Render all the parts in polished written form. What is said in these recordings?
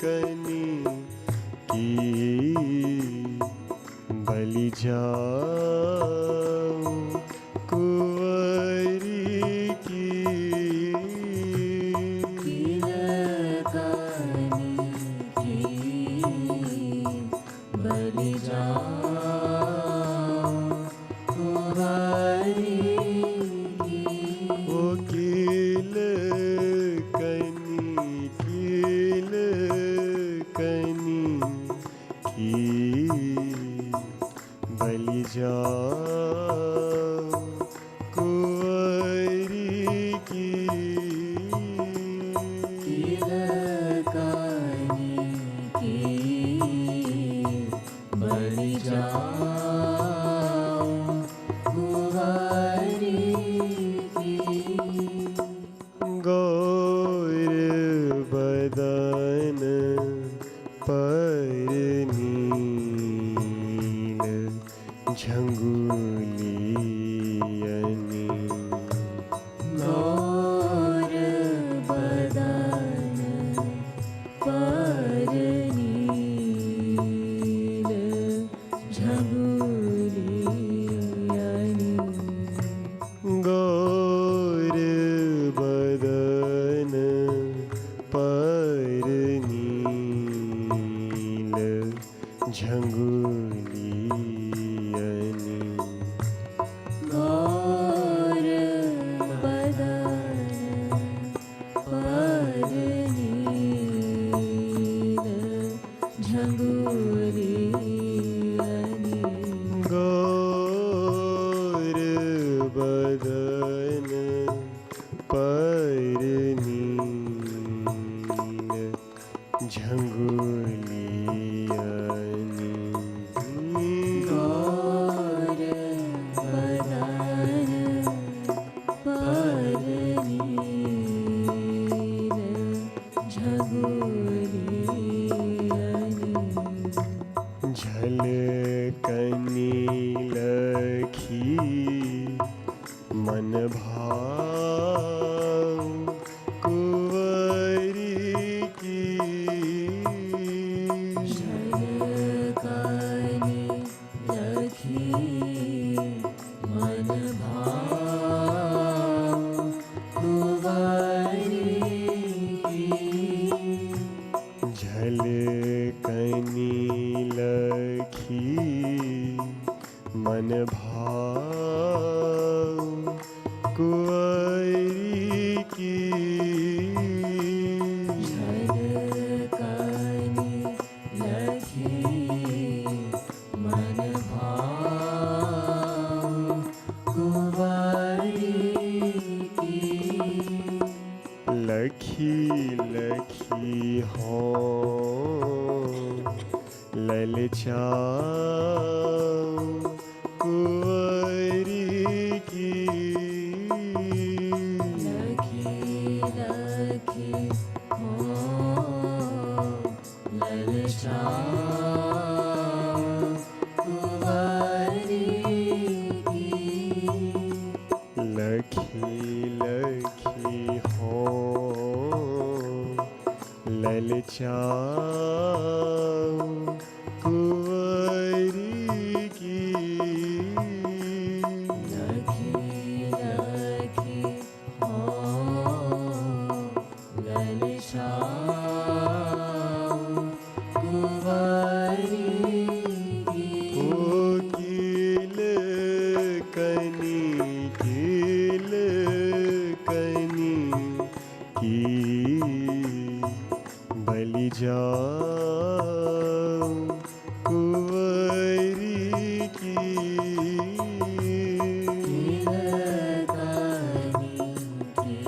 कनी की बलि जाऊं कुंवरी की तिलकनी की बलि जाऊं कुंवरी की। ओ किलकनी की बलि जाऊं कुंवरी की तिलकनी की बलि जाऊं कुंवरी की। गौर बदन पर नील झंगुलियनी गौर बदन पर नील झंगुलियनी गौर बदन पर नील झंगुलियनी गौर बदन पर नील झंगुलियनी गौर बदन पर नील झंगुलियनी गौर बदन पर नील झंगुलियनी झलकनी लखी मन भाव कुंवरी की झलकनी लखी मन भाव कुंवरी की। झलकनी लखी मन भाव कुंवरी की झलकनी लखी मन भाव कुंवरी की। लखी लखी हों ललचाऊं कुंवरी की लखी लखी हों ललचाऊं कुंवरी की। लखी लखी हों ललचाऊं कुंवरी की लखी लखी हों ललचाऊं कुंवरी की। ओ किलकनी की बलि जाऊं कुंवरी की तिलकनी की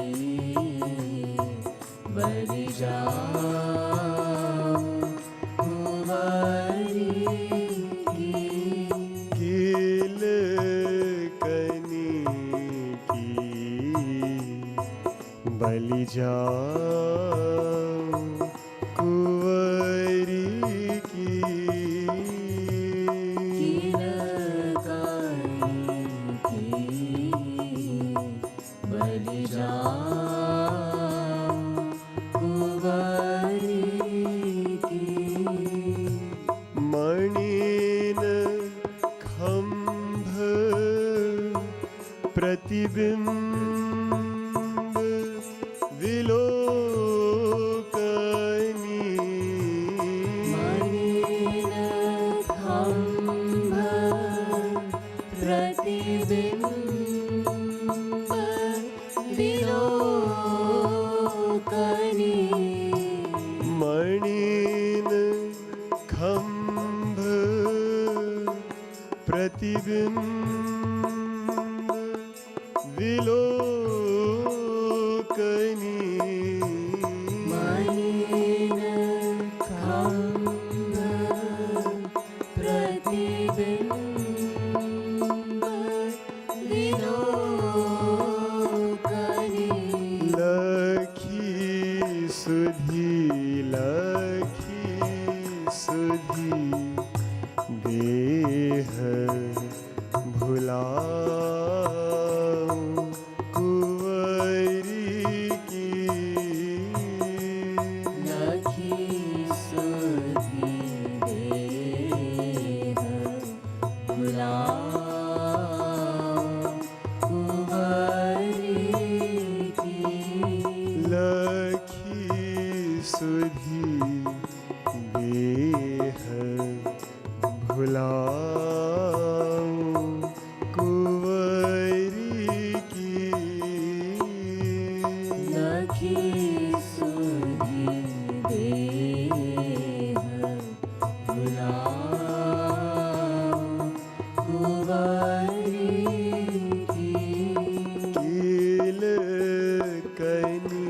बलि जाऊं कुंवरी की। किलकनी की बलि जाऊं कुंवरी की प्रतिबिंब विलोकनी मणिन खम्भ प्रतिबिंब विलोकनी मणिन खम्भ प्रतिबिंब विलोकनी मणिन खम्भ प्रतिबिंब विलोकनी लखी सुधी देह भुलाऊं कुंवरी की लखी सुधी देह भुलाऊं कुंवरी की लखी सुधी देह भुलाऊं कुंवरी की लखी सुधी देह भुलाऊं कुंवरी की कीलकनी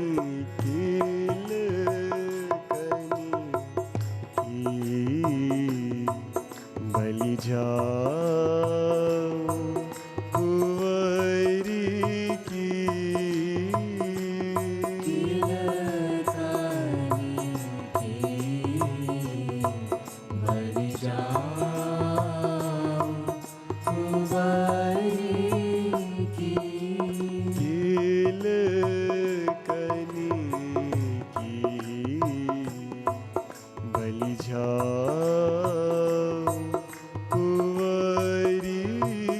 बलि जाऊं कुंवरी की बलि जाऊं कुंवरी की कीलकनी बलि जाऊं कुंवरी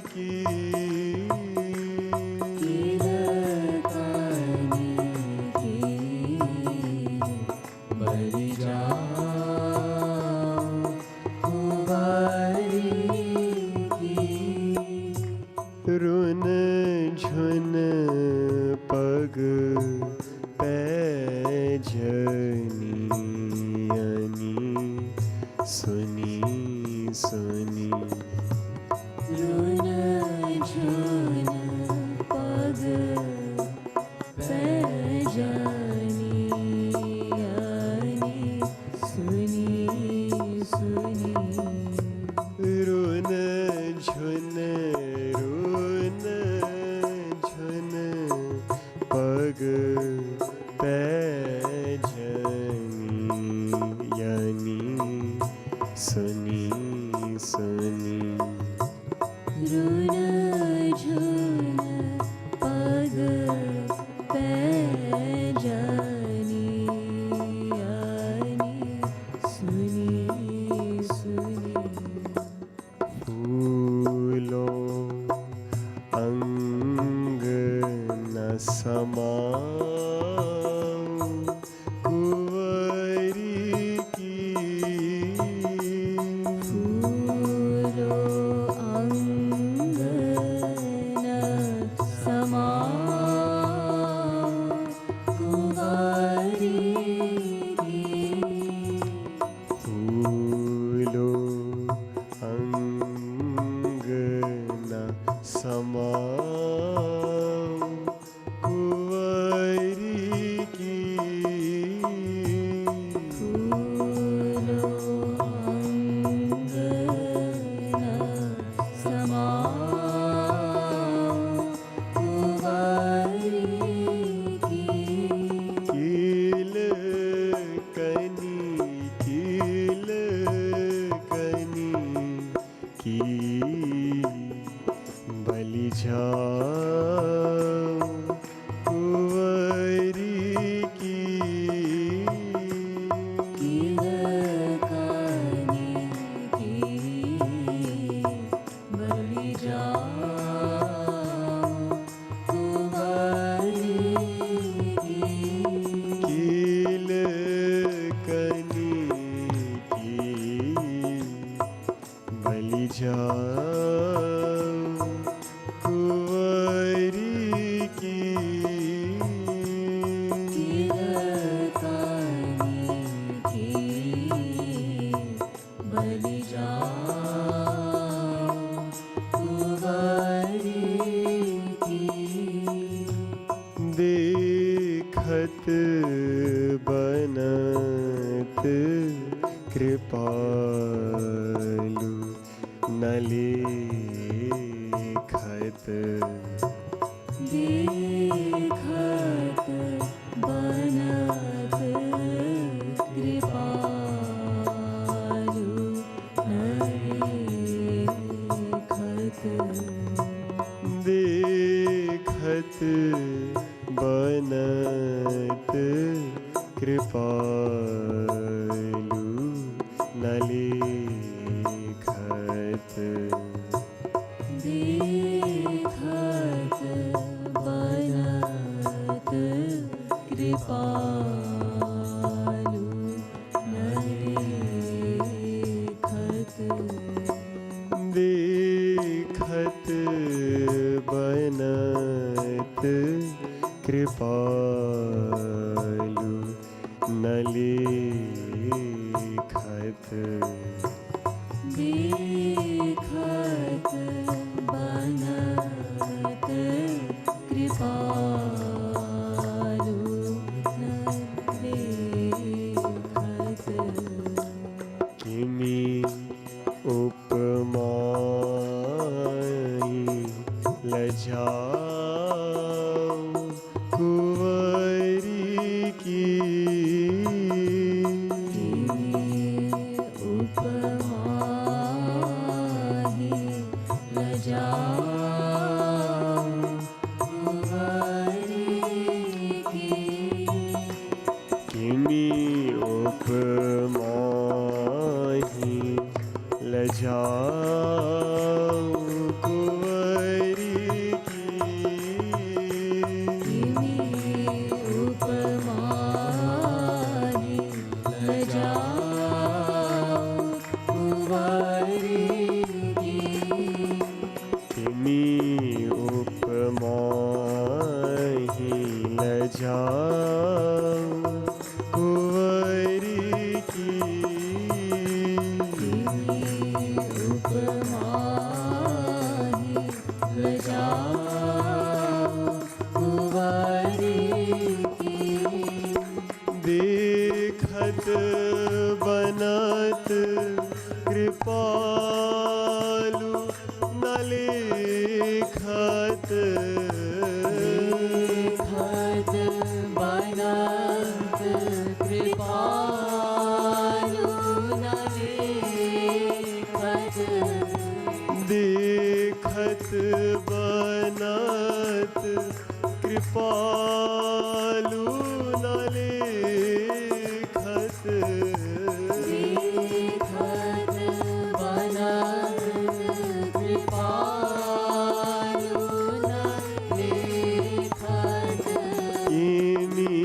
की बलि जाऊं कुंवरी की रुन झुन पग पैजनियनी सुनी सुनी रुन झुन पग पैजनियनी सुनी सुनी रुन झुन पग पैजनियनी सुनी सुनी जाओ कुंवरी की कीर्तनी की बलि जाओ कुंवरी की देखत बनत कृपालु न लेखत देखत बनत कृपालु न लेखत देखत बनत कृपालु न लेखत देखत बनत कृपालु न लेखत देखत बनत कृपालु न लेखत देखत बनत कृपालु न लेखत किमी उपमाई लजाओ कुंवरी की उपमाहि लजाओ कुंवरी की किमी उपमाई लजाओ कुंवरी की किमी उपमाहि लजाओ कुंवरी की किमी उपमाहि लजाओ कुंवरी की उपमाहि लजाओ कुंवरी की देखत बनत कृपालु न लेखत देखत बनत कृपालु न लेखत देखत बनत कृपालु न लेखत देखत बनत कृपालु न लेखत किमी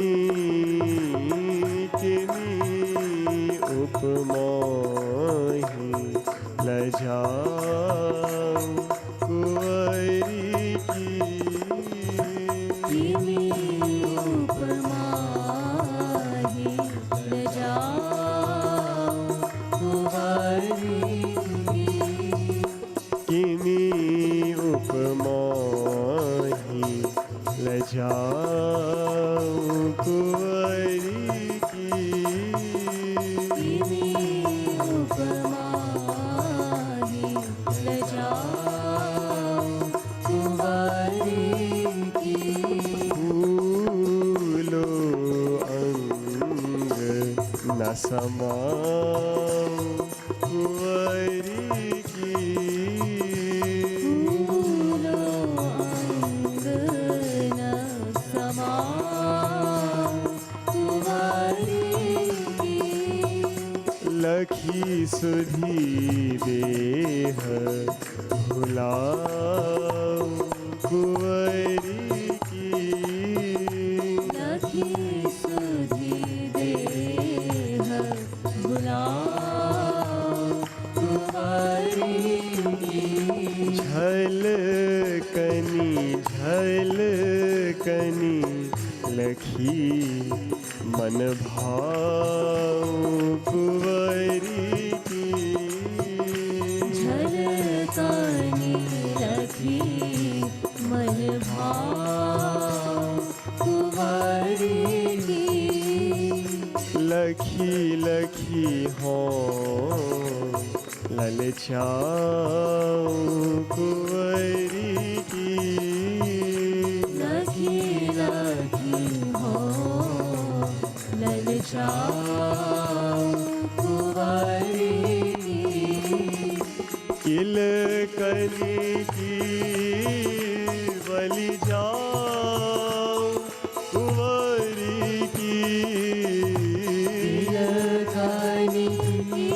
किमी उपमाहि लजाओ कुंवरी की किमी उपमाहि लजाओ कुंवरी की किमी उपमाहि लजाओ कुंवरी की किमी उपमाहि लजाओ कुंवरी की फूलो अंग न समाओ कुंवरी की फूलो अंग न समाओ कुंवरी की लखी सुधी देह भुलाओ कुंवरी की लखी सुधी देह भुलाओ कुंवरी हों ललचाऊं कुंवरी की। लखी लखी हो ललचाऊं कुंवरी की। किल कली की बलि जाऊं कुंवरी की। तिलकनी की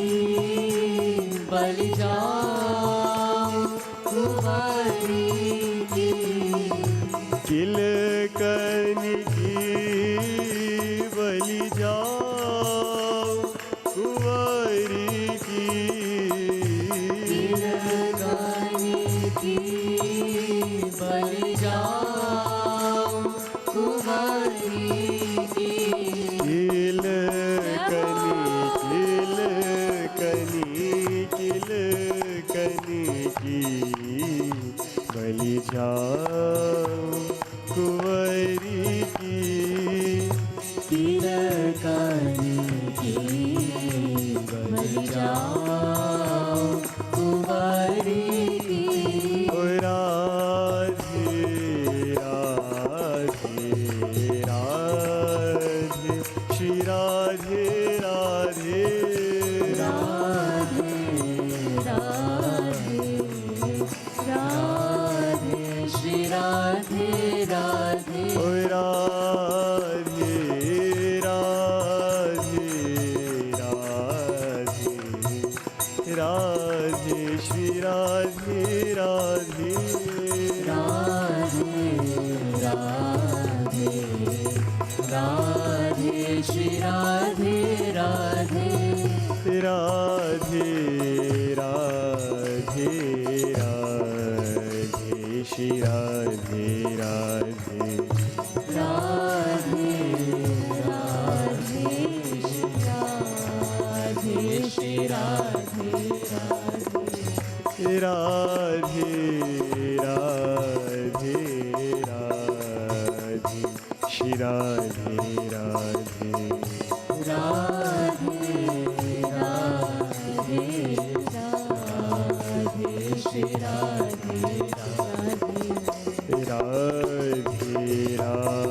बलि जाऊं कुंवरी की। किल कली की बलि जाऊं कुंवरी की। तिलकनी की बलि जाऊं कुंवरी की। किल कनी की बलि जाऊं कुंवरी की। तिलकनी की बलि जाऊं कुंवरी की। ओ राधे राधे राधे श्री राधे राधे। राधे राधे राधे श्री राधे राधे। ओ राधे राधे राधे राधे श्री राधे राधे। राधे राधे राधे श्री राधे राधे। राधे राधे राधे श्री राधे राधे। राधे राधे श्री राधे राधे। राधे राधे राधे श्री राधे राधे। राधे राधे राधे श्री राधे राधे। राधे राधे राधे श्री राधे राधे। राधे राधे श्री राधे राधे। राधे राधे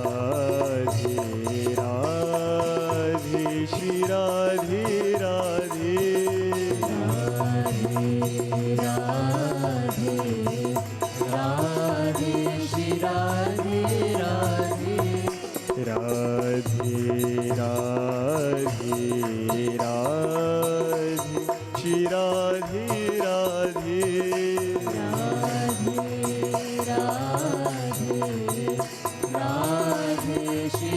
राधे श्री राधे राधे। राधे राधे राधे श्री राधे राधे। राधे राधे राधे श्री राधे राधे। राधे राधे श्री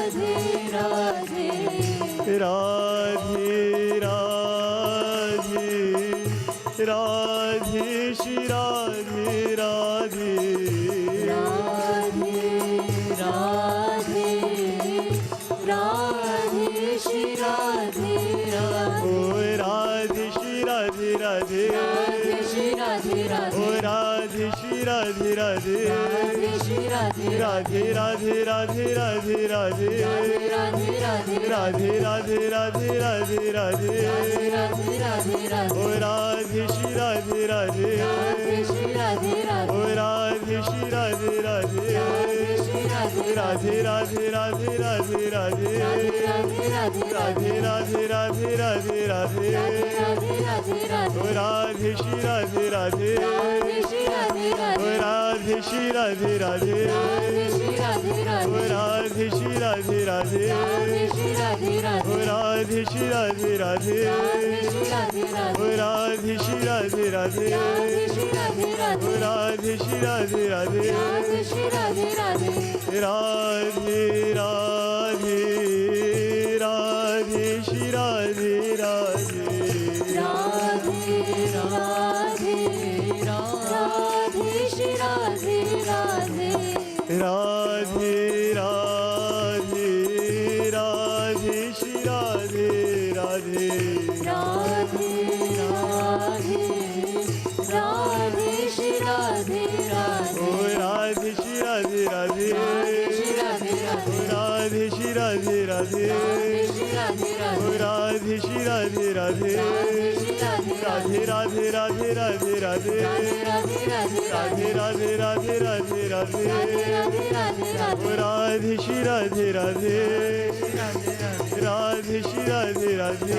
राधे राधे। राधे राधे राधे श्री राधे राधे। राधे राधे राधे श्री राधे राधे। ओ राधे श्री राधे राधे। राधे श्री राधे राधे। ओ राधे श्री राधे राधे। राधे श्री राधे राधे राधे राधे राधे राधे। राधे राधे राधे राधे राधे राधे राधे। राधे राधे राधे। ओ राधे श्री राधे राधे। राधे श्री राधे राधे। ओ राधे श्री राधे राधे। राधे श्री राधे राधे राधे राधे राधे राधे। राधे राधे राधे राधे राधे राधे राधे। राधे राधे राधे। ओ राधे श्री राधे राधे। राधे श्री राधे ओ राधे। राधे श्री राधे राधे। राधे श्री राधे ओ राधे। राधे श्री राधे राधे। राधे श्री राधे ओ राधे। राधे श्री राधे राधे। राधे श्री राधे ओ राधे। राधे श्री राधे राधे। राधे श्री राधे ओ Radhe. Radhe Shri Radhe Radhe. Radhe Shri Radhe Radhe. Radhe Radhe Radhe Shri Radhe Radhe. Radhe Radhe Radhe Shri Radhe Radhe. Radhe Radhe Radhe Radhe Radhe Radhe Radhe Radhe Shri Radhe Radhe O Radhe Shri Radhe Radhe Radhe Shri Radhe Radhe Radhe Shri Radhe Radhe Radhe Shri Radhe Radhe Radhe Shri Radhe Radhe Radhe Radhe Radhe Radhe Radhe Radhe Radhe Radhe O Radhe Shri Radhe Radhe Radhe Shri Radhe Radhe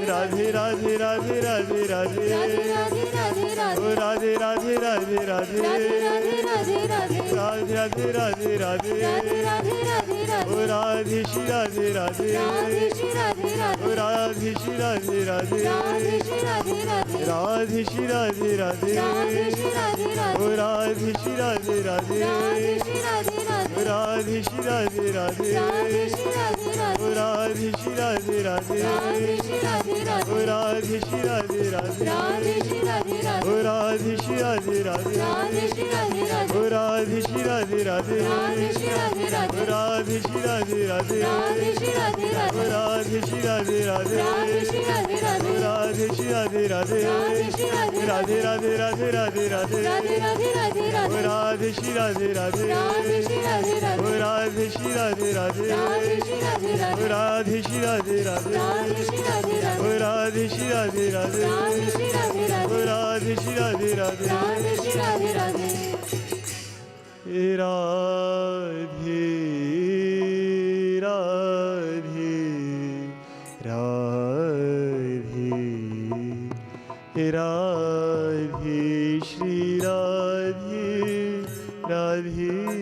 Radhe Radhe Radhe Radhe Radhe O Radhe Radhe Radhe Radhe Radhe Radhe Radhe Radhe O Radhe Shri Radhe Radhe O Radhe Shri Radhe Radhe Radhe Shri Radhe Radhe O Radhe Shri Radhe Radhe O Radhe Shri Radhe Radhe O Radhe Shri Radhe Radhe O Radhe Shri Radhe Radhe O Radhe Shri Radhe Radhe O Radhe Shri Radhe Radhe O Radhe Shri Radhe Radhe O Radhe Shri Radhe Radhe O Radhe Shri Radhe Radhe Radhe Radhe Radhe Radhe Radhe O Radhe Shri Radhe Radhe O Radhe Shri Radhe Radhe O Radhe Shri Radhe Radhe O Radhe Shri Radhe Radhe O Radhe Shri Radhe Radhe Radhe Radhe Radhe Shri Radhe Radhe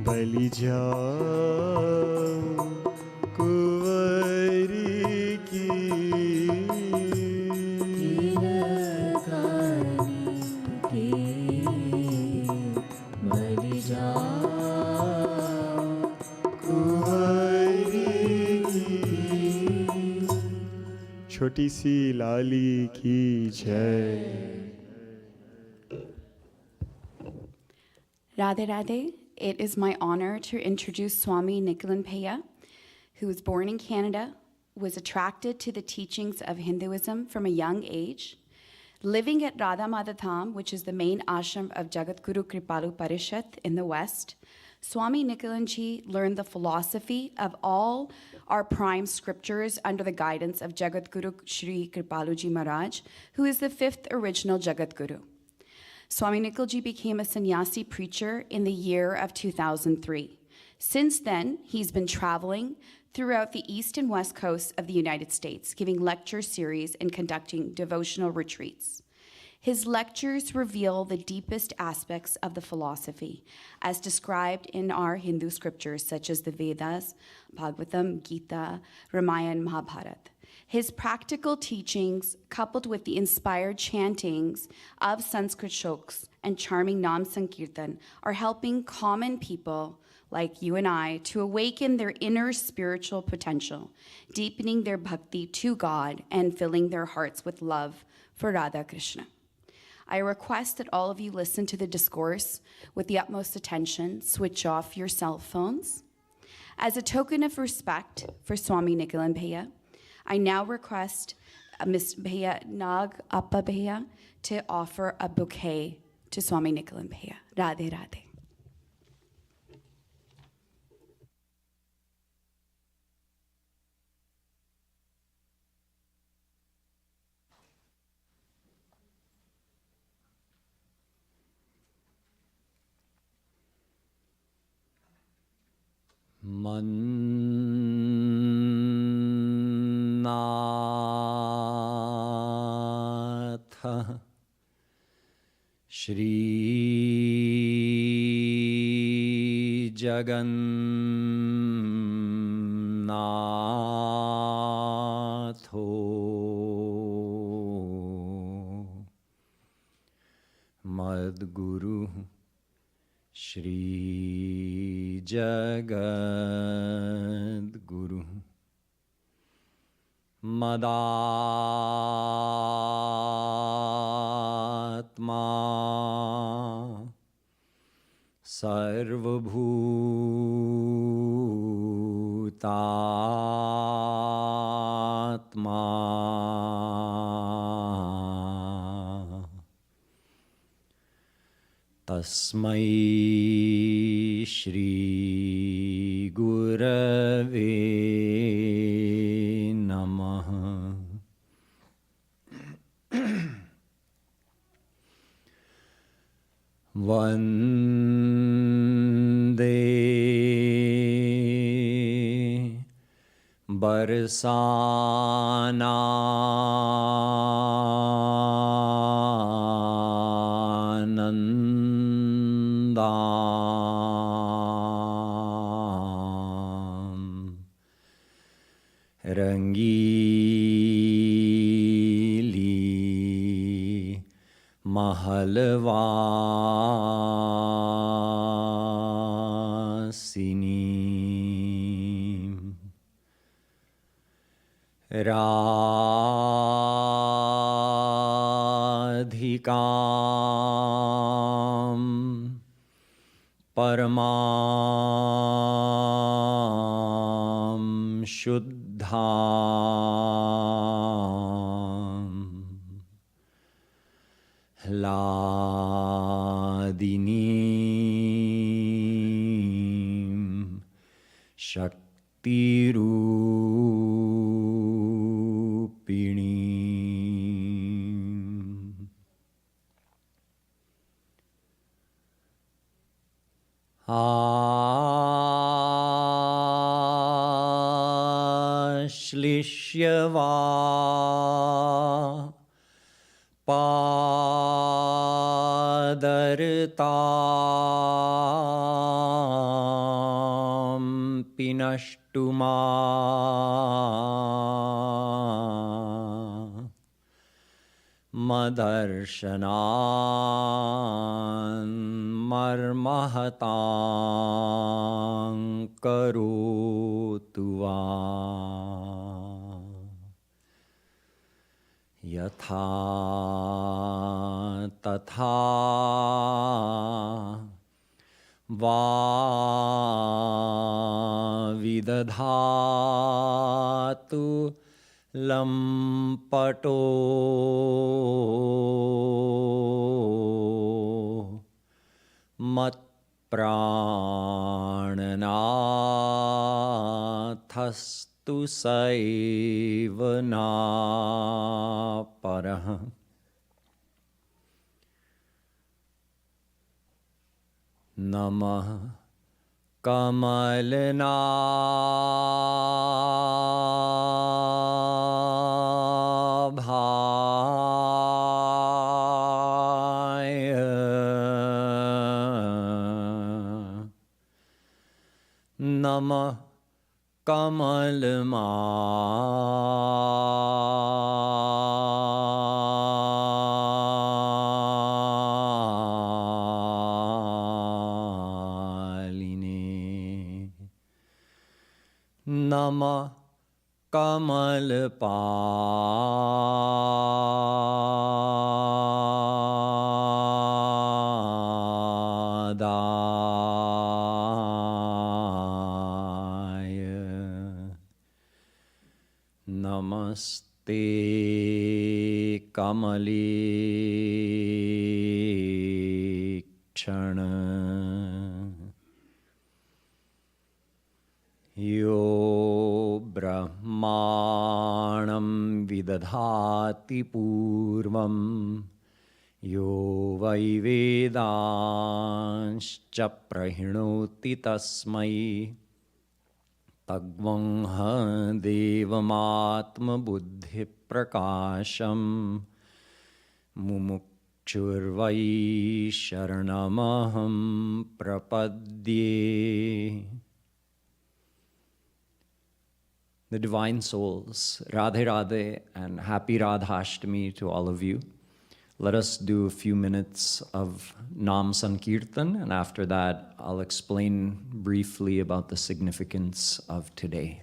बलि जाओ कुंवरी की बलि जाओ कुंवरी की छोटी सी लाली की जय। Radhe Radhe. It is my honor to introduce Swami Nikhilanand Ji, who was born in Canada, was attracted to the teachings of Hinduism from a young age, living at Radha Madhav Dham, which is the main ashram of Jagadguru Kripalu Parishat in the West. Swami Nikhilanand Ji learned the philosophy of all our prime scriptures under the guidance of Jagadguru Shree Kripalu Ji Maharaj, who is the fifth original Jagadguru. Swami Nikhilanand Ji became a sannyasi preacher in the year of 2003. Since then, he's been traveling throughout the east and west coasts of the United States, giving lecture series and conducting devotional retreats. His lectures reveal the deepest aspects of the philosophy, as described in our Hindu scriptures, such as the Vedas, Bhagavatam, Gita, Ramayana, Mahabharata. His practical teachings, coupled with the inspired chantings of Sanskrit shlokas and charming Nam Sankirtan, are helping common people like you and I to awaken their inner spiritual potential, deepening their bhakti to God and filling their hearts with love for Radha Krishna. I request that all of you listen to the discourse with the utmost attention, switch off your cell phones. As a token of respect for Swami Nikhilanand Ji, I now request Ms. Bhaiya Nag Appa Bhaiya to offer a bouquet to Swami Nikhilanand Ji. Radhe Radhe. Mannatha Shree Jagannatho Madguru Shree Jagadguru Madatma Sarvabhutatma Tasmai Shri Gurave Namaha. Vande Barsana Rangili Mahalvasini Radhikam Paramam Shuddham Hladinim Shaktirupinim. Ashlishyava Padartam Pinashtuma Madarshanan Marmahatan Karotuva Yatha Tatha Va Vidadhatu Lampato Mat Prananathastu Saivana Parah. Namah Kamalnabhaya Namah Kamalmaline Namah Kamalpadaya Namaste Kamali Kshana Yo Brahmanam Vidadhati Purvam Yo Vaivedanscha Prahinoti Tasmai Tagvangha Devamatma Buddhi Prakasham Mumukchurvai Sharanamaham Prapadye. The Divine Souls, Radhe Radhe and happy Radhashtami to all of you. Let us do a few minutes of Nam Sankirtan, and after that, I'll explain briefly about the significance of today.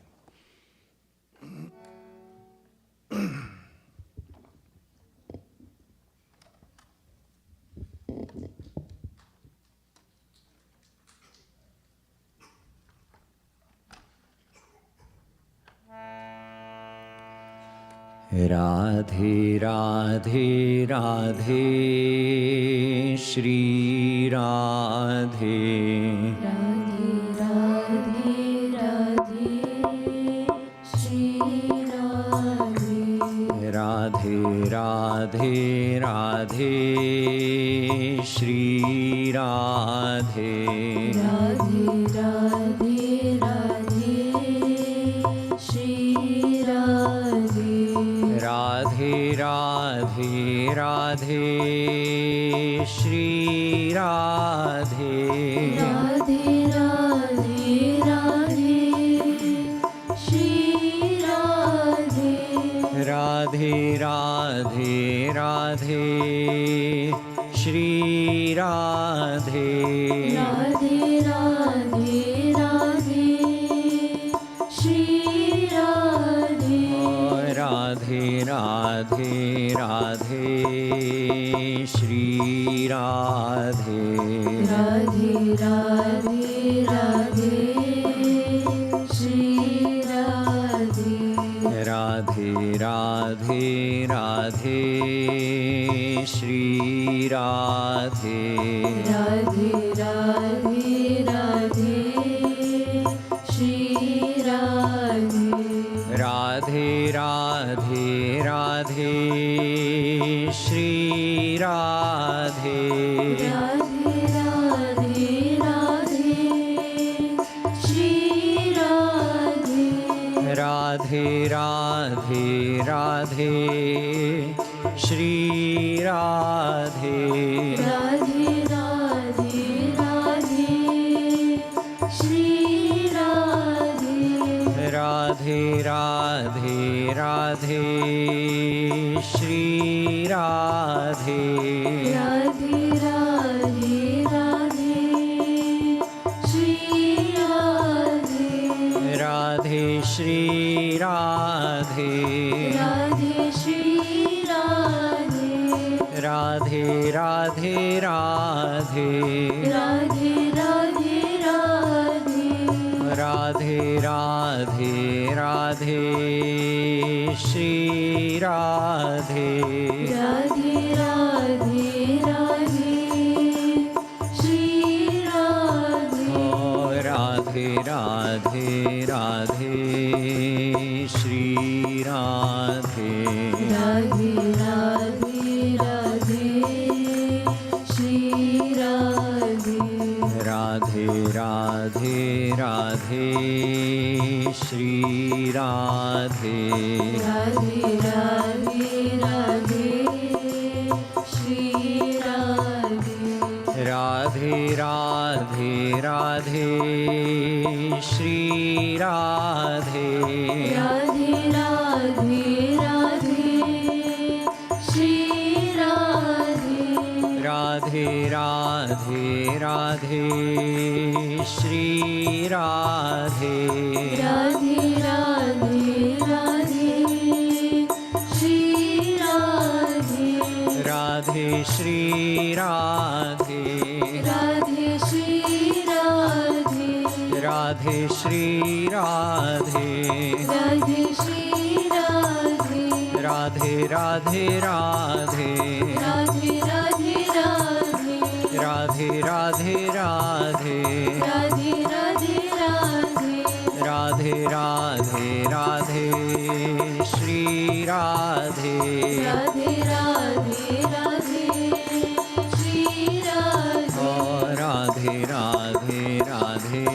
Radhe Radhe Radhe Shri Radhe Radhe Radhe Radhe Shri Radhe Radhe Radhe Radhe Shri Radhe Radhe Radhe Radhe Shri Radhe Radhe Radhe Radhe Shri Radhe Radhe Radhe Radhe Shri Radhe Radhe Radhe Radhe Shri Radhe Radhe Radhe Radhe Shri Radhe Radhe Radhe Radhe Shri Radhe Radhe Radhe Radhe Shri Radhe Radhe Radhe Radhe Shri Radhe Radhe Radhe Radhe Shri Radhe Radhe Radhe Radhe Shri Radhe Radhe Radhe Radhe Shri Radhe Radhe Radhe Radhe Shri Radhe Radhe Radhe Radhe Shri Radhe Radhe Radhe Radhe Shri Radhe Radhe Radhe Radhe Shri Radhe Radhe Shri Radhe Radhe Shri Radhe Radhe Radhe Radhe Radhe Radhe Radhe Radhe Radhe Radhe Shri Radhe Radhe Radhe Radhe Shri Radhe Radhe Radhe Radhe Shri Radhe Radhe Radhe Radhe Shri Radhe Radhe Radhe Radhe Shri Radhe Radhe Radhe Radhe Shri Radhe Radhe Radhe Radhe Shri Radhe Radhe Radhe Radhe Shri Radhe Radhe Radhe Radhe Shri Radhe Radhe Radhe Radhe Shri Radhe Radhe Shri Radhe Radhe Shri Radhe Radhe Shri Radhe Radhe Shri Radhe Radhe Radhe Radhe Radhe Radhe Radhe Radhe Radhe Radhe Radhe Radhe Radhe Radhe Radhe Radhe Shri Radhe Radhe Radhe Radhe Shri Radhe Radhe Radhe Radhe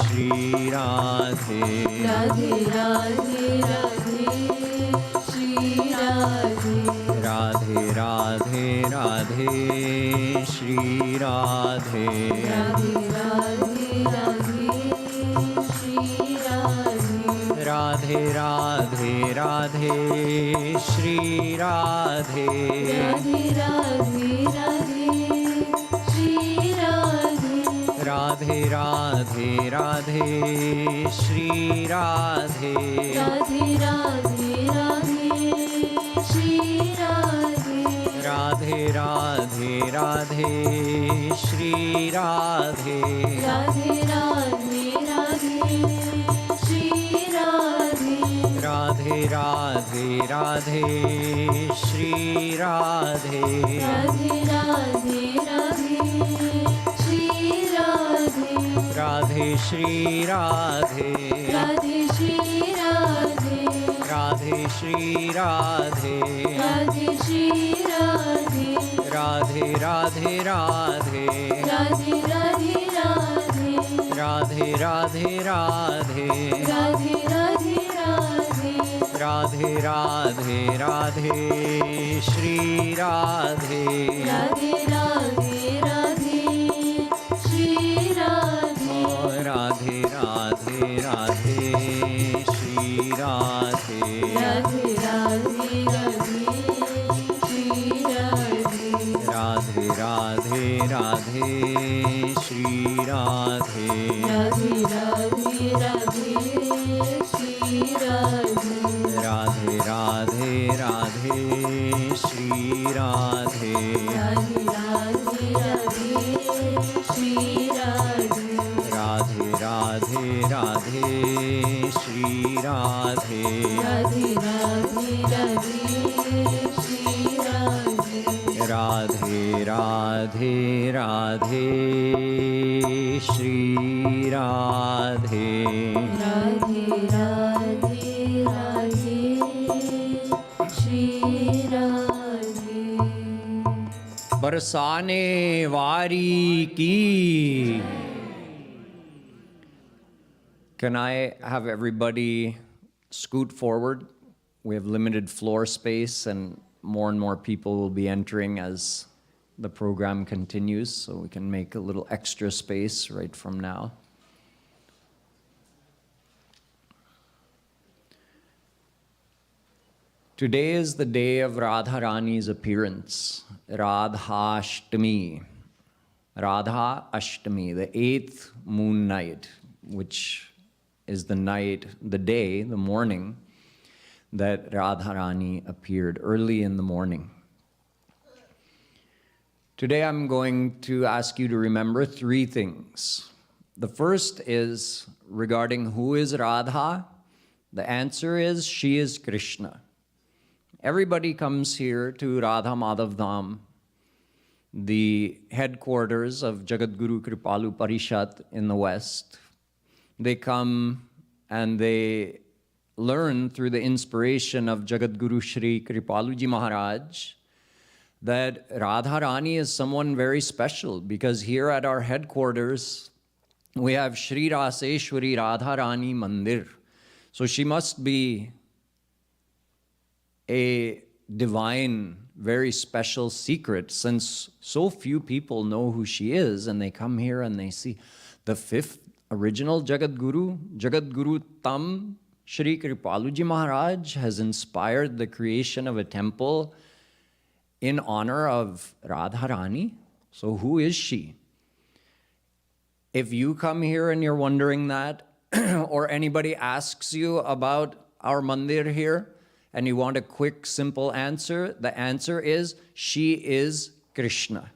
Shri Radhe Radhe Radhe Radhe Shri Radhe Radhe Radhe Radhe Shri Radhe Radhe Radhe Radhe Shri Radhe Radhe Radhe Radhe Shri Radhe Radhe Radhe Radhe Shri Radhe Radhe Radhe Radhe Shri Radhe Radhe Radhe Radhe Shri Radhe Radhe Radhe Radhe Shri Radhe Radhe Radhe Radhe Shri Radhe Radhe Radhe Radhe Shri Radhe Radhe Radhe Radhe Shri Radhe Radhe Shri Radhe Radhe Shri Radhe Radhe Shri Radhe Radhe Shri Radhe Radhe Radhe Radhe Radhe Radhe Radhe Radhe Radhe Radhe Radhe Radhe Radhe Radhe Radhe Radhe Shri Radhe Radhe Radhe Radhe Shri Radhe Radhe Radhe Radhe Shri Radhe Radhe Radhe Radhe Shri Radhe Radhe Radhe Radhe Shri Radhe Radhe Radhe Radhe Shri Radhe Radhe Radhe Radhe Shri Radhe Radhe Radhe Radhe Shri Radhe Radhe Radhe Radhe Shri Radhe Radhe Radhe Radhe Shri Radhe Radhe Radhe Radhe Shri Radhe Radhe Radhe Radhe Shri Radhe बरसाने वारी की. Can I have everybody scoot forward? We have limited floor space and more people will be entering as the program continues, so we can make a little extra space right from now. Today is the day of Radha Rani's appearance, Radhashtami. Radha Ashtami, the 8th moon night, which is the night, the day, the morning that Radha Rani appeared, early in the morning. Today I'm going to ask you to remember 3 things. The first is regarding who is Radha. The answer is she is Krishna. Everybody comes here to Radha Madhav Dham, the headquarters of Jagadguru Kripalu Parishad in the West. They come and they learn through the inspiration of Jagadguru Shree Kripalu Ji Maharaj that Radha Rani is someone very special, because here at our headquarters we have Shree Rasheswari Radha Rani Mandir. So she must be a divine, very special secret, since so few people know who she is, and they come here and they see the 5th original Jagadguru Tam Shri Kripalu Ji Maharaj has inspired the creation of a temple in honor of Radha Rani. So who is she? If you come here and you're wondering that, or anybody asks you about our mandir here, and you want a quick, simple answer, the answer is, she is Krishna.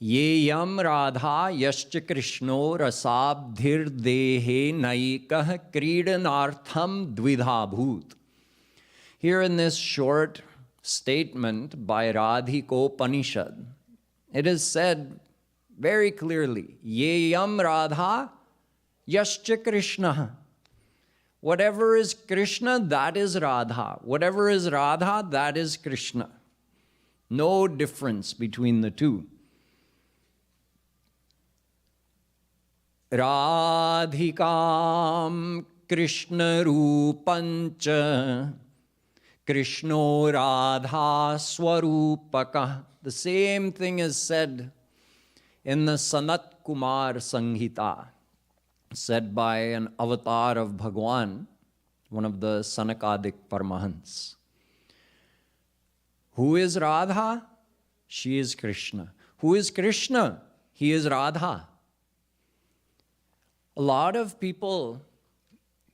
Ye yam Radha yascha Krishno rasabdhir dehe naikah kridanartham dvidha bhut. Here in this short statement by Radhikopanishad, it is said very clearly, Ye yam Radha yascha Krishna. Whatever is Krishna, that is Radha. Whatever is Radha, that is Krishna. No difference between the two. Radhikam Krishna Rupancha Krishno Radha Swarupaka. The same thing is said in the Sanat Kumar Sanghita. said by an avatar of Bhagwan, one of the Sanakadik Paramahansa. Who is Radha? She is Krishna. Who is Krishna? He is Radha. A lot of people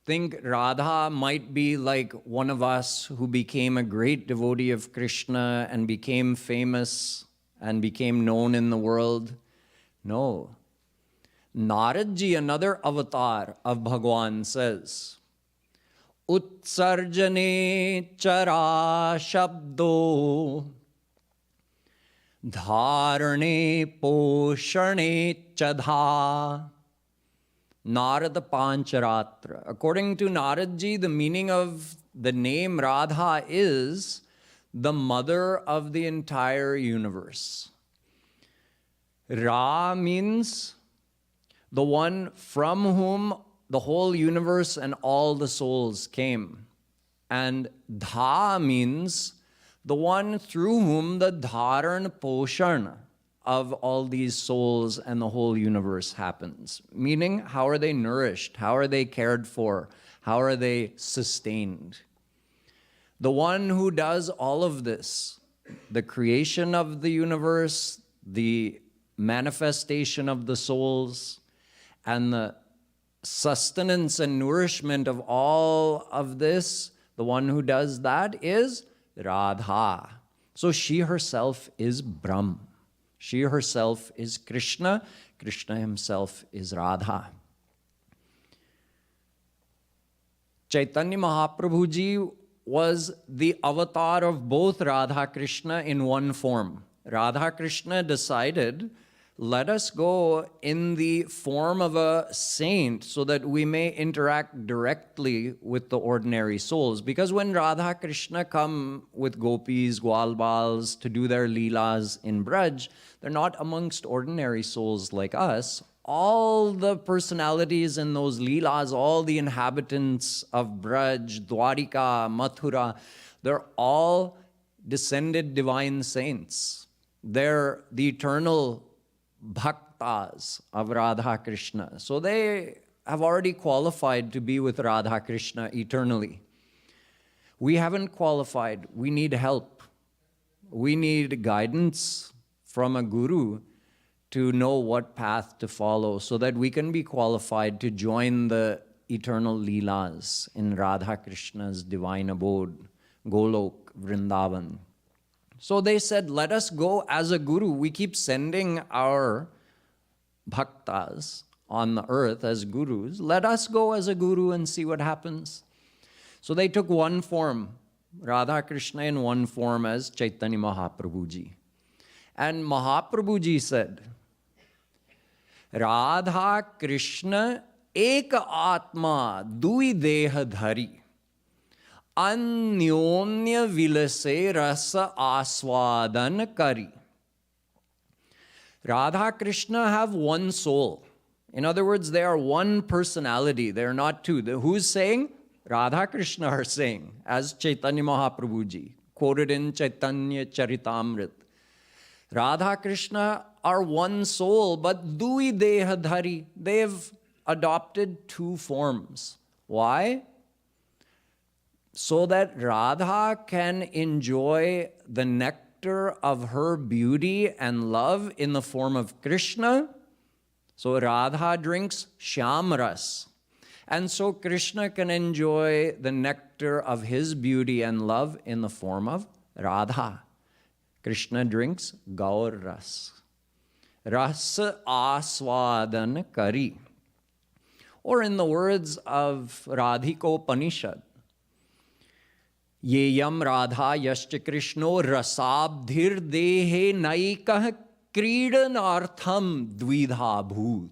think Radha might be like one of us who became a great devotee of Krishna and became famous and became known in the world. No. Narad Ji, another avatar of Bhagwan, says, Utsarjane chara shabdo dharane poshane chadha. Narada Pancharatra. According to Narad Ji, the meaning of the name Radha is the mother of the entire universe. Ra means the one from whom the whole universe and all the souls came. And Dha means the one through whom the Dharan Poshan of all these souls and the whole universe happens. Meaning, how are they nourished? How are they cared for? How are they sustained? The one who does all of this, the creation of the universe, the manifestation of the souls, and the sustenance and nourishment of all of this, the one who does that is Radha. So she herself is Brahm. She herself is Krishna. Krishna himself is Radha. Chaitanya Mahaprabhu Ji was the avatar of both Radha Krishna in one form. Radha Krishna decided, let us go in the form of a saint so that we may interact directly with the ordinary souls. Because when Radha Krishna come with gopis, gwalbals to do their leelas in Braj, they're not amongst ordinary souls like us. All the personalities in those leelas, all the inhabitants of Braj, Dwarika, Mathura, they're all descended divine saints. They're the eternal bhaktas of Radha Krishna. So they have already qualified to be with Radha Krishna eternally. We haven't qualified. We need help. We need guidance from a guru to know what path to follow so that we can be qualified to join the eternal leelas in Radha Krishna's divine abode, Golok, Vrindavan. So they said, let us go as a guru. We keep sending our bhaktas on the earth as gurus. Let us go as a guru and see what happens. So they took one form, Radha Krishna in one form as Chaitanya Mahaprabhu Ji. And Mahaprabhu Ji said, Radha Krishna Eka Atma Dui Deha Dhari Anyonya Vilase Rasa Aswadan Kari. Radha Krishna have one soul. In other words, they are one personality. They are not two. Who's saying? Radha Krishna are saying, as Chaitanya Mahaprabhu Ji, quoted in Chaitanya Charitamrit. Radha Krishna are one soul, but Dui Deha Dhari. They have adopted two forms. Why? So that Radha can enjoy the nectar of her beauty and love in the form of Krishna. So Radha drinks Shamras. And so Krishna can enjoy the nectar of his beauty and love in the form of Radha. Krishna drinks Gaur Ras. Ras Aswadan Kari. Or in the words of Radhikopanishad, Yeyam Radha Yascha Krishno Rasabdhir Dehe Naikah Kridanartham Dvidha Bhut.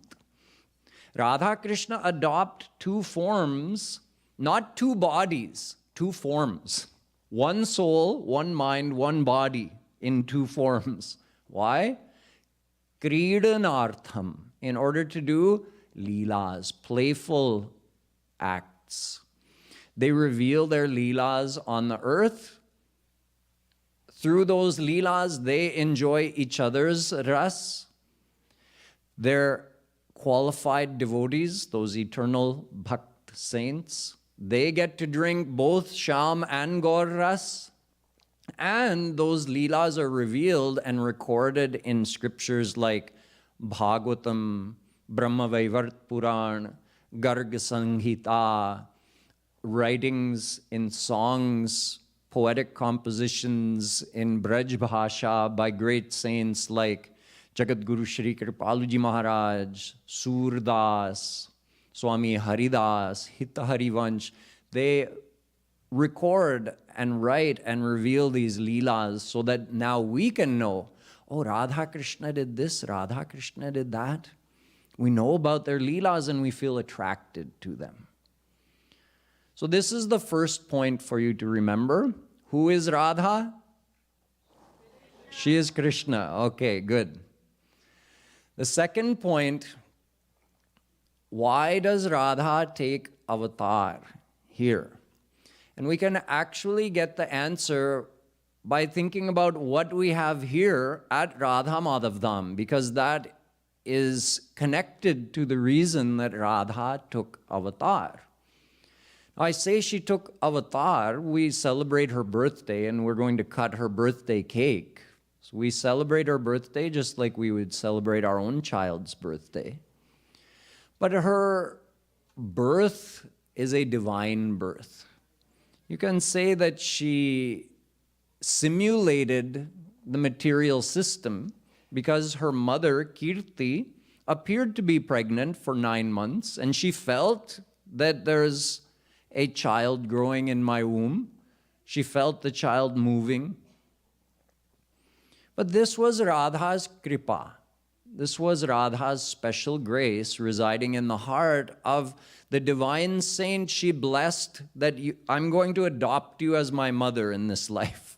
Radha Krishna adopt two forms, not two bodies, two forms. One soul, one mind, one body in two forms. Why? Kridanartham, in order to do leelas, playful acts. They reveal their leelas on the earth. Through those leelas, they enjoy each other's ras. Their qualified devotees, those eternal bhakt saints, they get to drink both Sham and Gaur Ras. And those leelas are revealed and recorded in scriptures like Bhagavatam, Brahma Vaivart Puran, Garg Sanghita, writings in songs, poetic compositions in Braj Bhasha by great saints like Jagadguru Shree Kripalu Ji Maharaj, Surdas, Swami Haridas, Hita Harivansh. They record and write and reveal these leelas so that now we can know, oh, Radha Krishna did this, Radha Krishna did that. We know about their leelas and we feel attracted to them. So this is the first point for you to remember. Who is Radha? She is Krishna. Okay, good. The second point, why does Radha take avatar here? And we can actually get the answer by thinking about what we have here at Radha Madhav Dham, because that is connected to the reason that Radha took avatar. I say she took avatar, we celebrate her birthday and we're going to cut her birthday cake. So we celebrate her birthday just like we would celebrate our own child's birthday. But her birth is a divine birth. You can say that she simulated the material system because her mother, Kirti, appeared to be pregnant for 9 months and she felt that there's a child growing in my womb. She felt the child moving. But this was Radha's kripa. This was Radha's special grace residing in the heart of the divine saint she blessed that I'm going to adopt you as my mother in this life.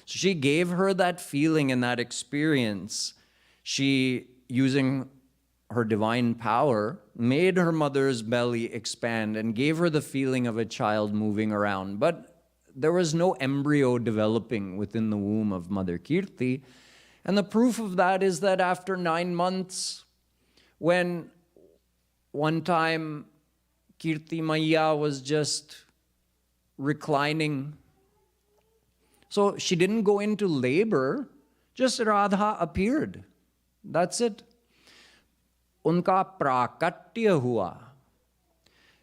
So she gave her that feeling and that experience. She, using her divine power, made her mother's belly expand and gave her the feeling of a child moving around. But there was no embryo developing within the womb of Mother Kirti. And the proof of that is that after 9 months, when one time Kirti Maya was just reclining, so she didn't go into labor, just Radha appeared. That's it. Unka prakatya hua.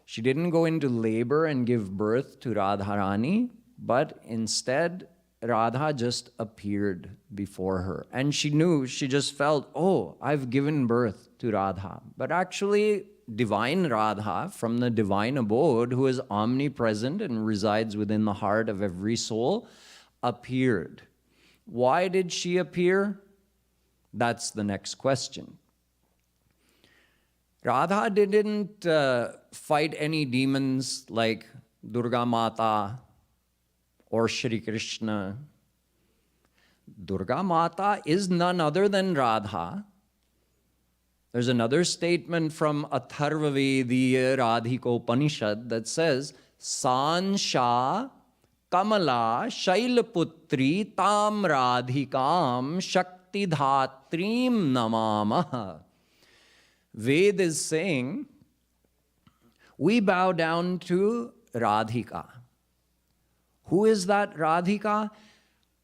She didn't go into labor and give birth to Radharani, but instead Radha just appeared before her. And she knew, she just felt, oh, I've given birth to Radha. But actually, divine Radha from the divine abode, who is omnipresent and resides within the heart of every soul, appeared. Why did she appear? That's the next question. Radha didn't fight any demons like Durga Mata or Shri Krishna. Durga Mata is none other than Radha. There's another statement from Atharvavediya Radhikopanishad that says, Sansha Kamala Shailaputri Tam Radhikam Shakti Dhatrim Namamaha. Ved is saying, we bow down to Radhika. Who is that Radhika?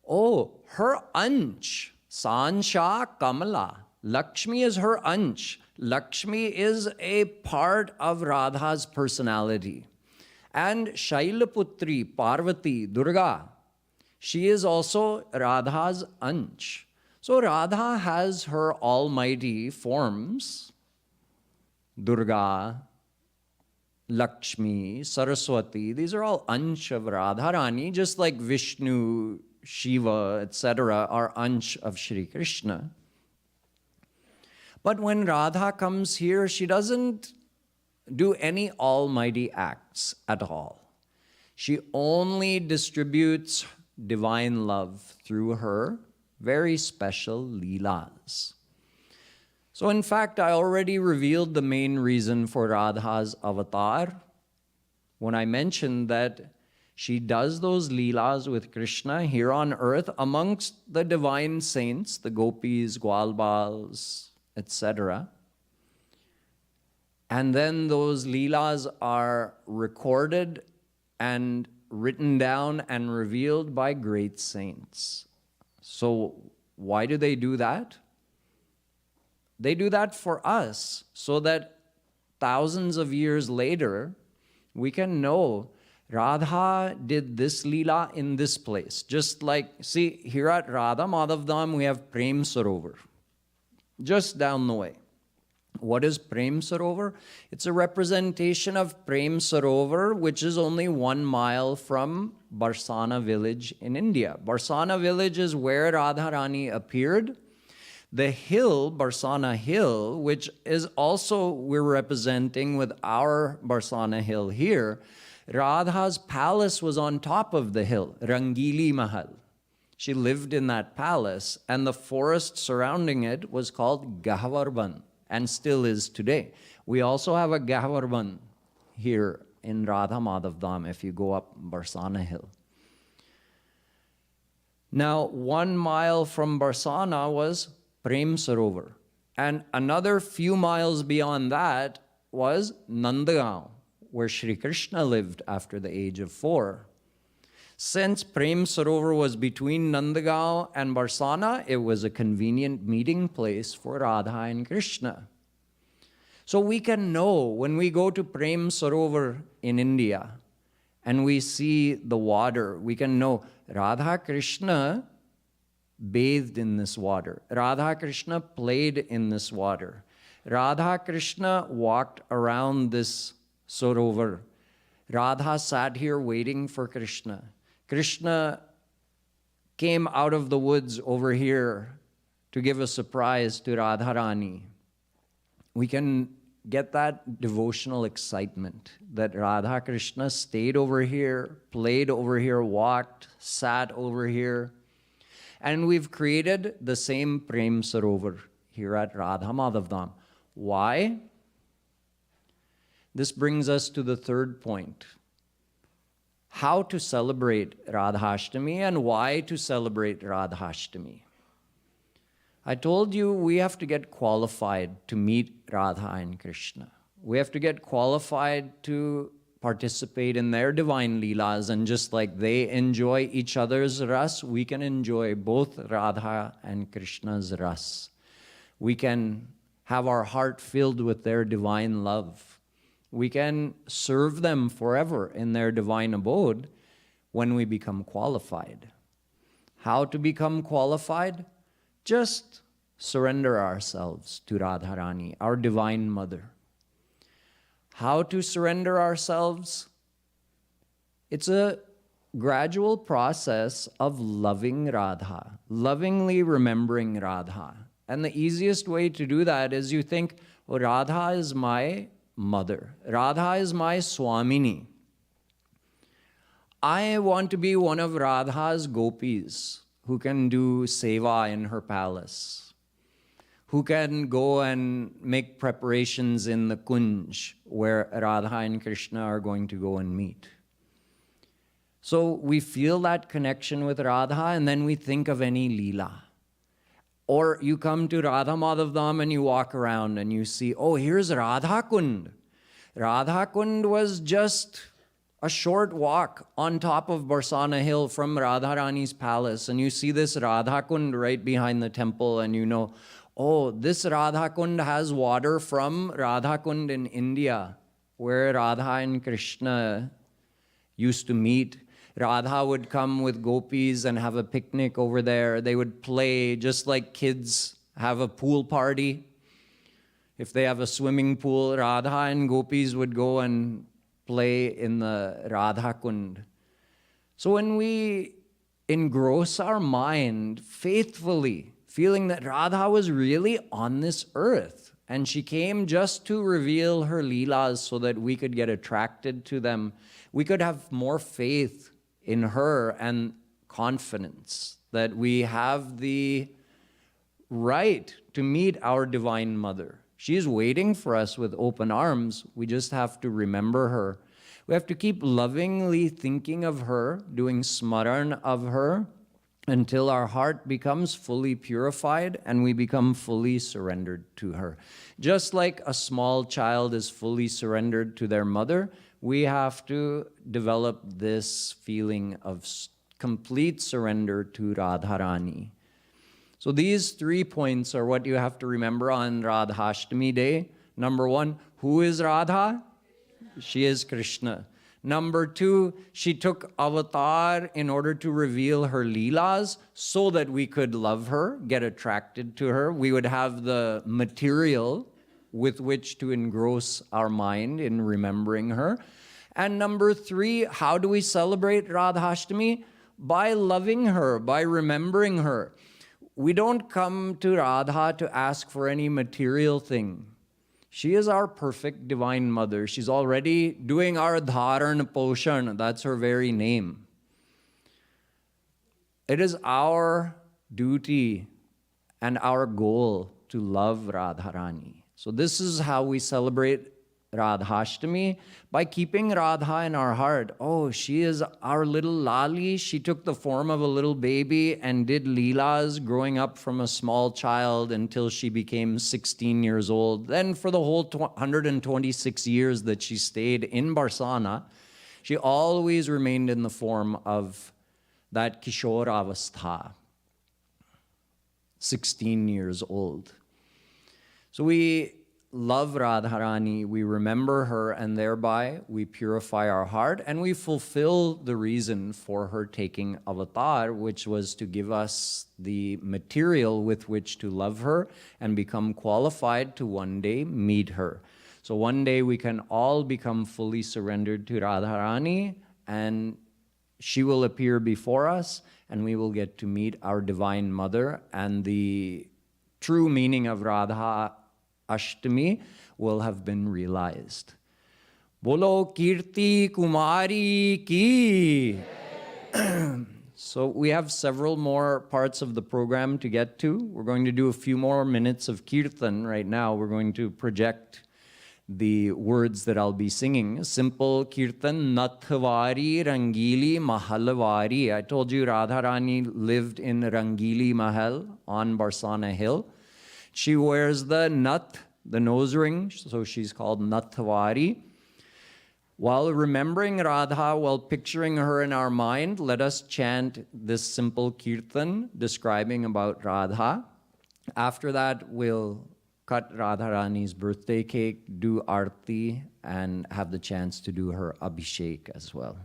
Oh, her ansh, Sansha Kamala. Lakshmi is her ansh. Lakshmi is a part of Radha's personality. And Shailaputri, Parvati, Durga, she is also Radha's ansh. So Radha has her almighty forms, Durga, Lakshmi, Saraswati, these are all ansh of Radharani, just like Vishnu, Shiva, etc. are ansh of Shri Krishna. But when Radha comes here, she doesn't do any almighty acts at all. She only distributes divine love through her very special leelas. So in fact, I already revealed the main reason for Radha's avatar when I mentioned that she does those leelas with Krishna here on earth amongst the divine saints, the gopis, Gwalbals, etc. And then those leelas are recorded and written down and revealed by great saints. So why do they do that? They do that for us so that thousands of years later, we can know Radha did this leela in this place. Just like, see, here at Radha Madhav Dham, we have Prem Sarovar, just down the way. What is Prem Sarovar? It's a representation of Prem Sarovar, which is only 1 mile from Barsana village in India. Barsana village is where Radha Rani appeared. The hill, Barsana Hill, which is also we're representing with our Barsana Hill here, Radha's palace was on top of the hill, Rangili Mahal. She lived in that palace, and the forest surrounding it was called Gahavarban, and still is today. We also have a Gahavarban here in Radha Madhav Dham if you go up Barsana Hill. Now, 1 mile from Barsana was Prem Sarovar. And another few miles beyond that was Nandagaon, where Shri Krishna lived after the age of 4. Since Prem Sarovar was between Nandagaon and Barsana, it was a convenient meeting place for Radha and Krishna. So we can know when we go to Prem Sarovar in India and we see the water, we can know Radha Krishna bathed in this water. Radha Krishna played in this water. Radha Krishna walked around this Sarovar. Radha sat here waiting for Krishna. Krishna came out of the woods over here to give a surprise to Radha Rani. We can get that devotional excitement that Radha Krishna stayed over here, played over here, walked, sat over here. And we've created the same Prem Sarovar here at Radha Madhav Dham. Why? This brings us to the third point. How to celebrate Radhashtami and why to celebrate Radhashtami. I told you we have to get qualified to meet Radha and Krishna. We have to get qualified to participate in their divine leelas, and just like they enjoy each other's ras, we can enjoy both Radha and Krishna's ras. We can have our heart filled with their divine love. We can serve them forever in their divine abode when we become qualified. How to become qualified? Just surrender ourselves to Radharani, our divine mother. How to surrender ourselves? It's a gradual process of loving Radha, lovingly remembering Radha. And the easiest way to do that is you think, oh, Radha is my mother. Radha is my Swamini. I want to be one of Radha's gopis who can do seva in her palace, who can go and make preparations in the kunj where Radha and Krishna are going to go and meet. So we feel that connection with Radha, and then we think of any leela. Or you come to Radha Madhav Dham and you walk around and you see, oh, here's Radha Kund. Radha Kund was just a short walk on top of Barsana Hill from Radha Rani's palace. And you see this Radha Kund right behind the temple, and you know, oh, this Radha Kund has water from Radha Kund in India, where Radha and Krishna used to meet. Radha would come with gopis and have a picnic over there. They would play just like kids have a pool party. If they have a swimming pool, Radha and gopis would go and play in the Radha Kund. So when we engross our mind faithfully, feeling that Radha was really on this earth, and she came just to reveal her leelas so that we could get attracted to them, we could have more faith in her and confidence that we have the right to meet our Divine Mother. She's waiting for us with open arms. We just have to remember her. We have to keep lovingly thinking of her, doing smaran of her, until our heart becomes fully purified and we become fully surrendered to her. Just like a small child is fully surrendered to their mother, we have to develop this feeling of complete surrender to Radha Rani. So these 3 points are what you have to remember on Radhashtami day. Number 1, who is Radha? She is Krishna. Number 2, she took avatar in order to reveal her leelas so that we could love her, get attracted to her. We would have the material with which to engross our mind in remembering her. And number 3, how do we celebrate Radhashtami? By loving her, by remembering her. We don't come to Radha to ask for any material thing. She is our perfect divine mother. She's already doing our dharan poshan. That's her very name. It is our duty and our goal to love Radharani. So this is how we celebrate Radhashtami, by keeping Radha in our heart. Oh, she is our little Lali. She took the form of a little baby and did leelas growing up from a small child until she became 16 years old. Then for the whole 126 years that she stayed in Barsana, she always remained in the form of that Kishore Avastha, 16 years old. So we love Radharani, we remember her, and thereby we purify our heart and we fulfill the reason for her taking avatar, which was to give us the material with which to love her and become qualified to one day meet her. So one day we can all become fully surrendered to Radharani and she will appear before us and we will get to meet our Divine Mother, and the true meaning of Radha Ashtami will have been realized. Bolo Kirti Kumari ki. So we have several more parts of the program to get to. We're going to do a few more minutes of Kirtan right now. We're going to project the words that I'll be singing. Simple Kirtan, Nathvari Rangili Mahalvari. I told you Radharani lived in Rangili Mahal on Barsana Hill. She wears the nat, the nose ring, so she's called Nathvari. While remembering Radha, while picturing her in our mind, let us chant this simple Kirtan describing about Radha. After that, we'll cut Radharani's birthday cake, do Aarti, and have the chance to do her Abhishek as well.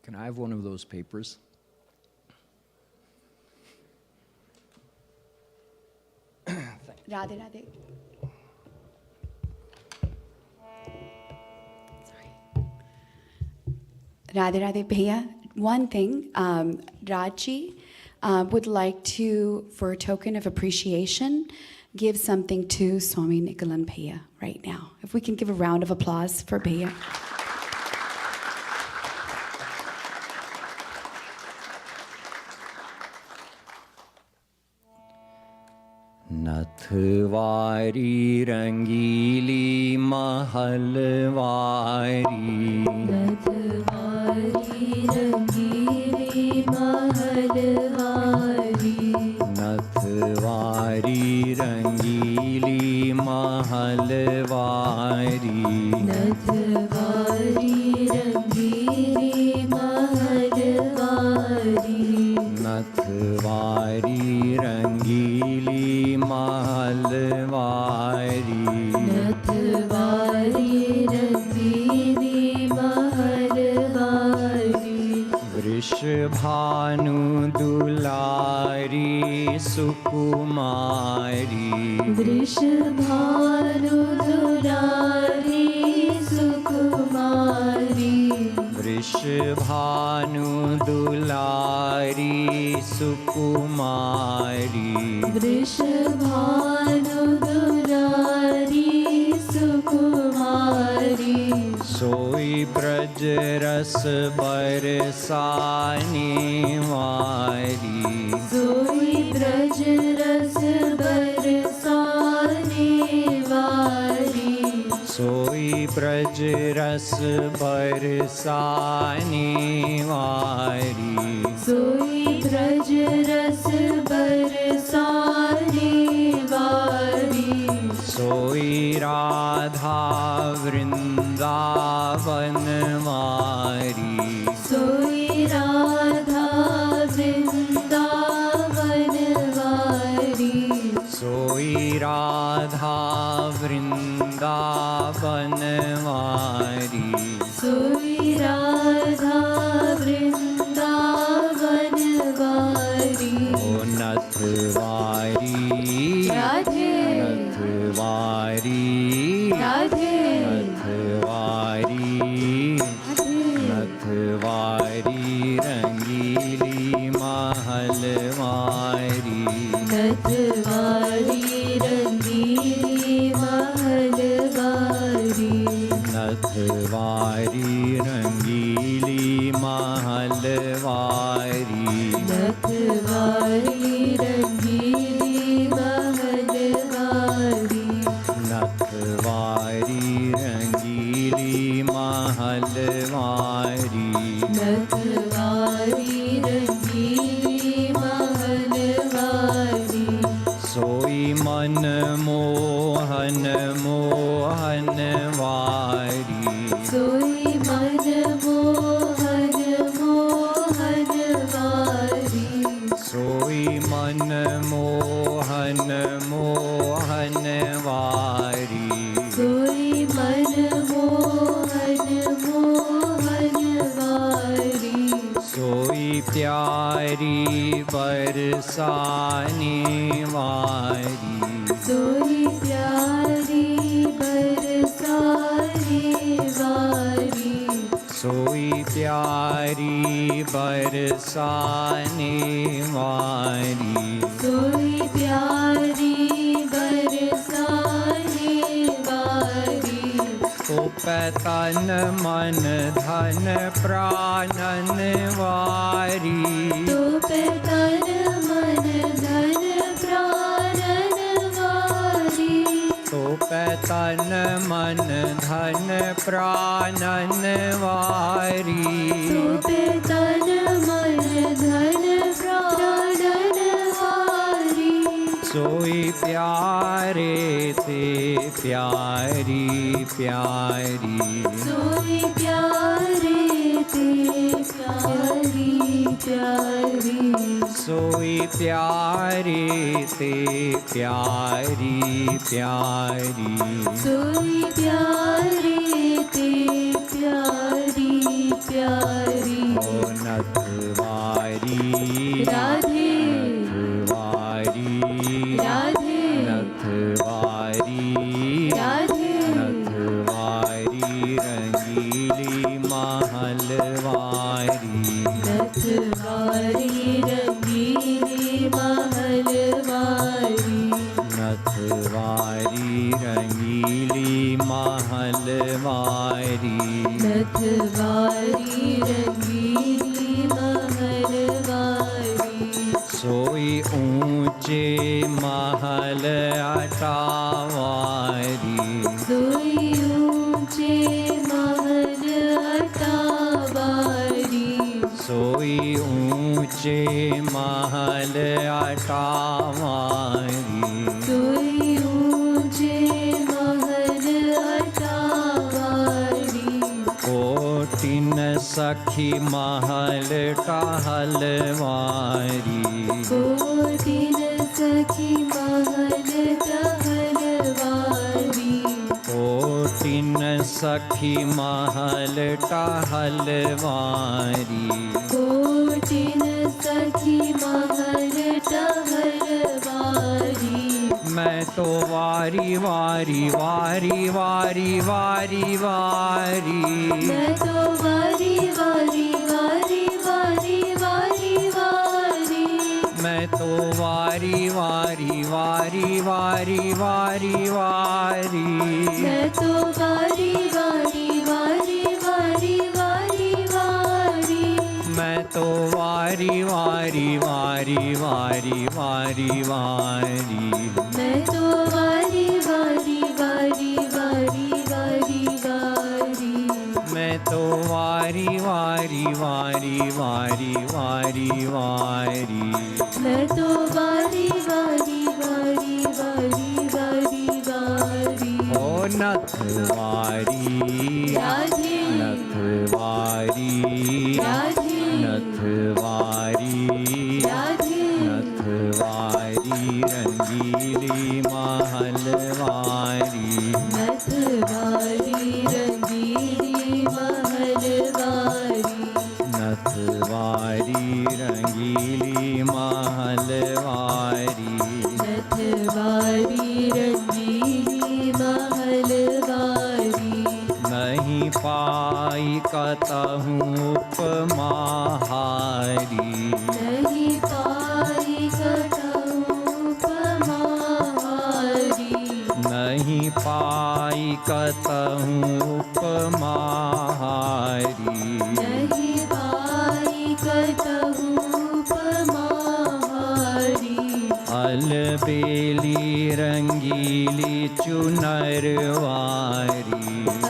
Can I have one of those papers? Radhe, Radhe. Sorry. Radhe, Radhe, Bhaiya. One thing, Raji would like to, for a token of appreciation, give something to Swami Nikhilanand Bhaiya right now. If we can give a round of applause for Bhaiya. Nathvari Rangili Mahalvari. Nathvari Rangili Mahalvari. Nathvari Rangili Mahalvari. Nathvari Rangili Mahalvari. Nathvari Rangili Mahalvari. Nathvari Rangili Mahalvari. Vrishabhanu Dulari Sukumari. Vrishabhanu Dulari Sukumari. Vrishabhanu Dulari Sukumari. Vrishabhanu Dulari Sukumari. Soi braj ras barsane wari. Soi braj ras barsane wari. Soi Braj रस बरसाने वारी, सोई ब्रज रस बरसाने वारी, सोई राधा वृंदावन वारी, सोई राधा वृंदावन वारी, सोई राधा वृंदावन वारी, सोई राधा वृंदावन वारी। ओ नथवारी राधे नथवारी राधे नथवारी नथवारी रंगीली महलवारी, नथवारी रंगीली महलवारी, नथवारी रंगीली महलवारी, नथवारी रंगीली महलवारी, नथवारी रंगीली महलवारी, नथवारी रंगीली महलवारी। सोई मन मोहन मोहन वारी, सोई मन मोहन मोहन वारी, सोई मन मोहन मोहन वारी, सोई मन मोहन मोहन वारी, सोई प्यारी बरसाने वारी, सोई प्यारी बरसाने वारी, सोई प्यारी बरसाने वारी, सोई प्यारी बरसाने वारी, तो तन मन धन प्राणन वारी, तो तन मन धन प्राणन वारी, तो तन मन धन प्राणन वारी, तो तन मन धन प्राणन वारी, सोई प्यारे ते प्यारी प्यारी, सोई प्यारे ते प्यारी प्यारी, सोई प्यारे ते प्यारी प्यारी, सोई प्यारे ते प्यारी प्यारी। ओ नथवारी राधे नथवारी राधे नथवारी राधे नथवारी रंगीली महलवारी, नथवारी रंगीली महलवारी, नथवारी रंगीली महलवारी, नथवारी रंगीली महलवारी, सोई ऊंचे महल अटावारी, सोई ऊंचे महल अटावारी, सोई ऊंचे महल अटावारी, सोई ऊंचे महल अटावारी, कोटिन सखी महल टहलवारी, कोटिन सखी महल टहलवारी, कोटिन सखी महल टहलवारी, कोटिन सखी महल टहलवारी, मैं तो वारी वारी वारी वारी वारी वारी, मैं तो वारी वारी वारी वारी वारी वारी, मैं तो वारी वारी वारी वारी वारी वारी, मैं तो वारी वारी वारी वारी वारी वारी, मैं तो वारी वारी वारी वारी वारी वारी, मैं तो वारी वारी वारी वारी वारी वारी। वारी वारी वारी वारी वारी वारी। मैं तो वारी वारी वारी वारी वारी वारी। ओ नथवारी राधे नथवारी राधे नथवारी राधे नथवारी रंगीली महलवारी। नथवारी रंगीली महलवारी। नथवारी रंगीली महलवारी। नथवारी रंगीली महलवारी। नहीं पाई कतहूँ उपमाहारी। नहीं पाई कतहूँ उपमाहारी। नहीं पाई कतहूँ उपमाहारी। नहीं पाई कतहूँ उपमाहारी। अलबेली रंगीली चुनरवारी।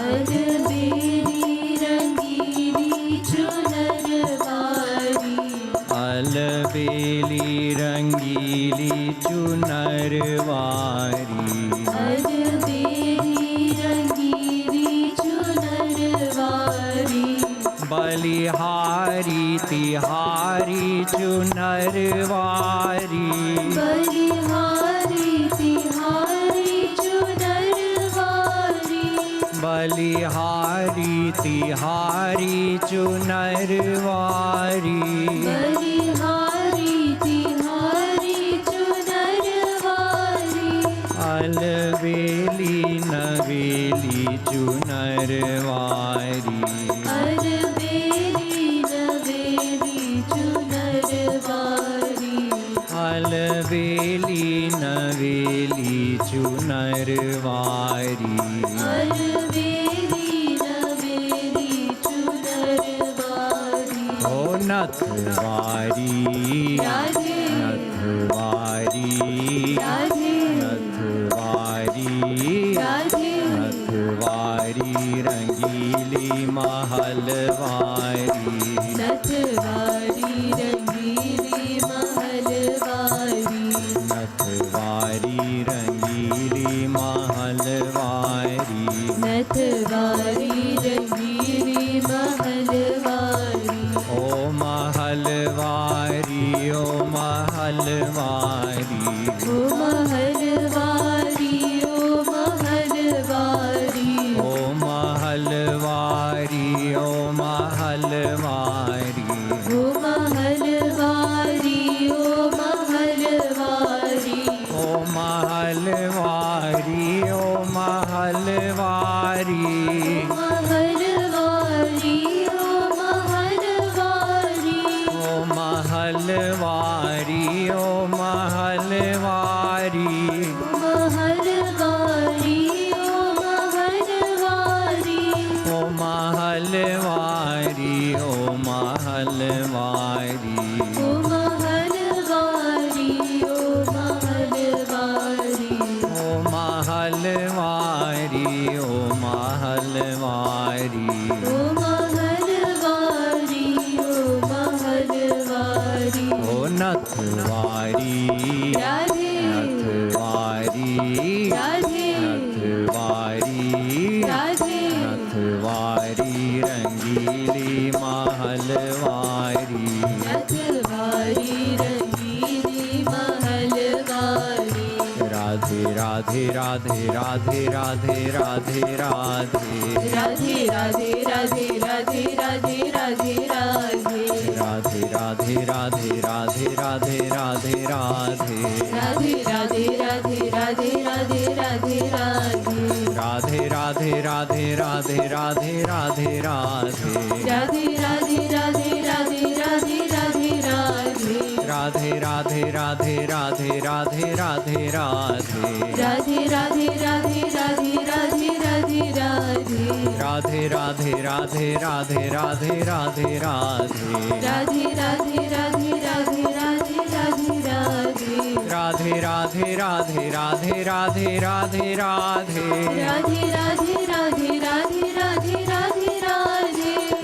अलबेली रंगीली चुनरवारी। अलबेली रंगीली चुनरवारी। अलबेली रंगीली चुनरवारी। बलिहारी तिहारी चुनरवारी। बलिहारी तिहारी चुनरवारी। बलिहारी तिहारी चुनरवारी। बलिहारी तिहारी चुनरवारी। अलबेली नवेली चुनरवारी। अलबेली नवेली चुनरवारी। अलबेली नवेली चुनरवारी। अलबेली नवेली चुनरवारी। ओ नथवारी राधे नथवारी राधे नथवारी राधे नथवारी रंगीली महलवारी। नथवारी रंगीली महलवारी। नथवारी रंगीली महलवारी। नथवारी रंगीली महलवारी। ओ महलवारी ओ महलवारी। ओ महलवारी ओ महलवारी। ओ महलवारी ओ महलवारी। ओ महलवारी ओ महलवारी। ओ महलवारी ओ महलवारी। महलवारी ओ महलवारी। ओ महलवारी ओ महलवारी। महलवारी ओ महलवारी। ओ महलवारी ओ महलवारी। ओ महलवारी ओ महलवारी। ओ महलवारी ओ महलवारी। ओ महलवारी ओ महलवारी। ओ नथवारी राधे नथवारी राधे नथवारी राधे नथवारी रंगीली महलवारी। नथवारी रंगीली महलवारी। राधे राधे राधे राधे राधे राधे राधे राधे राधे राधे राधे राधे राधे राधे। राधे राधे राधे राधे राधे राधे राधे राधे राधे राधे राधे राधे राधे राधे। राधे राधे राधे राधे राधे राधे राधे राधे राधे राधे राधे राधे राधे राधे। राधे राधे राधे राधे राधे राधे राधे राधे राधे राधे राधे राधे राधे राधे। राधे राधे राधे राधे राधे राधे राधे राधे राधे राधे राधे राधे राधे राधे। राधे राधे राधे राधे राधे राधे राधे राधे राधे राधे राधे राधे राधे राधे।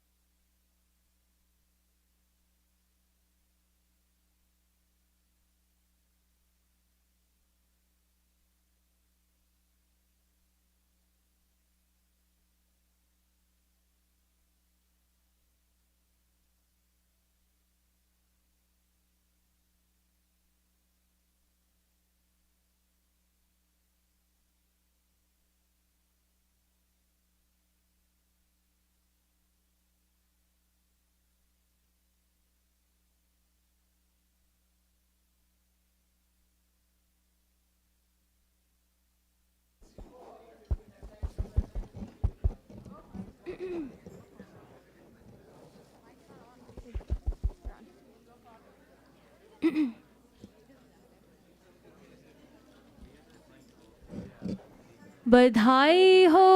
बधाई हो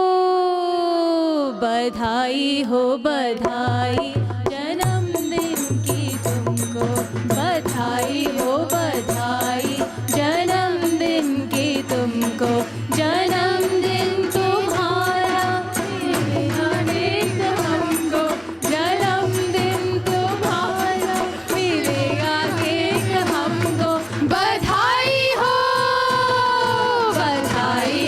बधाई हो बधाई जन्मदिन की तुमको बधाई हो बधाई जन्मदिन की तुमको जन्मदिन तुम्हारा मिलेगा नेक हमको जन्मदिन तुम्हारा मिलेगा नेक हमको बधाई हो बधाई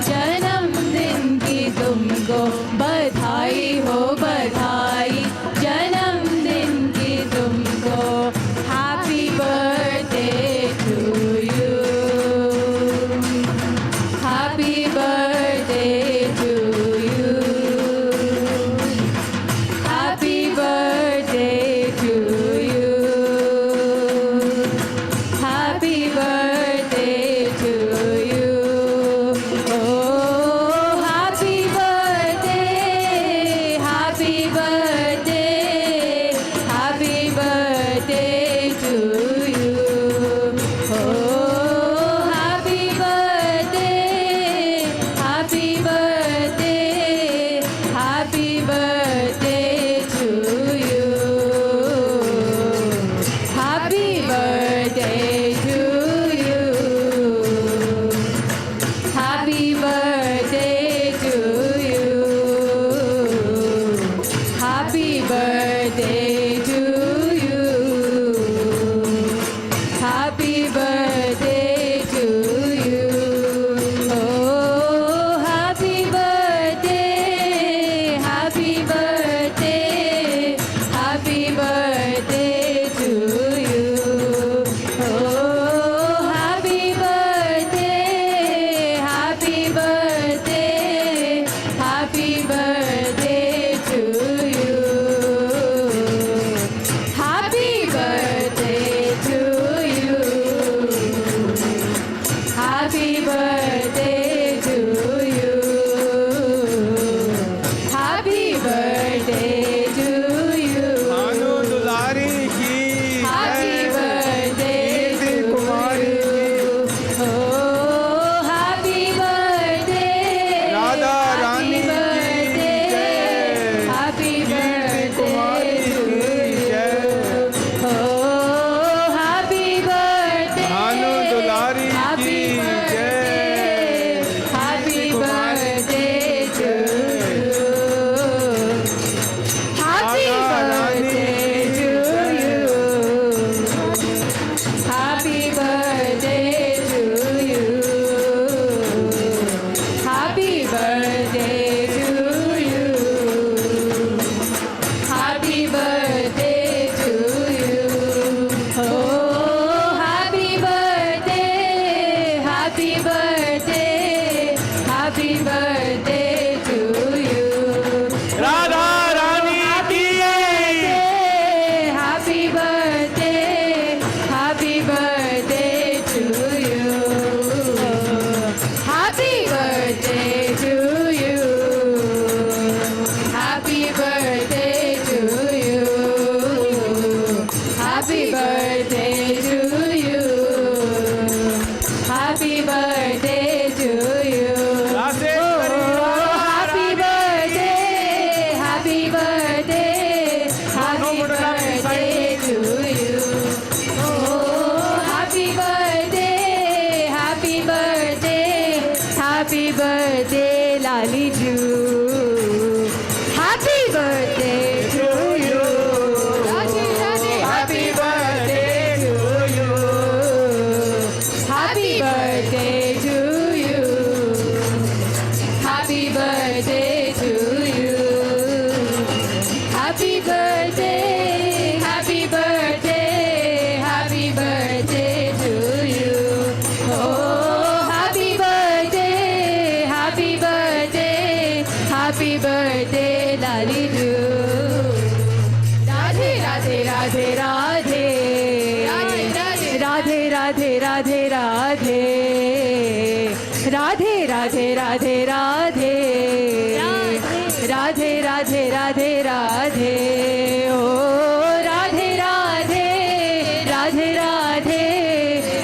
जन्मदिन की तुमको बधाई हो बधाई जन्मदिन की तुमको happy birthday to you happy birthday to you happy birthday to you happy birthday to you oh happy birthday happy birthday to you oh happy birthday happy birthday to you happy birthday to you happy birthday to you happy birthday to you happy birthday to you oh happy birthday happy birthday to you oh happy birthday happy birthday to you happy birthday to you happy birthday to you happy birthday to you Bhanu Dulari की happy जय। birthday Kirti to Kumari you oh happy birthday Radha Rani की जय। happy कीर्ति कुमारी birthday की जय। oh happy birthday Bhanu दुलारी happy की जय। happy birthday to you happy Radha Rani birthday की to जय। you happy birthday to you happy birthday to you happy birthday to you oh happy birthday happy birthday to you Radha Rani की happy birthday to you happy birthday to you happy birthday to you happy birthday to you happy birthday to you राधेश्वरी happy birthday happy birthday to you oh happy birthday lali ju happy birthday to you happy birthday to you happy birthday to you happy birthday to you happy birthday to you oh happy birthday lali ju radhe radhe radhe radhe radhe radhe radhe radhe radhe radhe radhe radhe radhe radhe radhe radhe radhe oh radhe radhe radhe radhe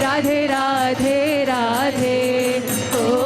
radhe radhe radhe oh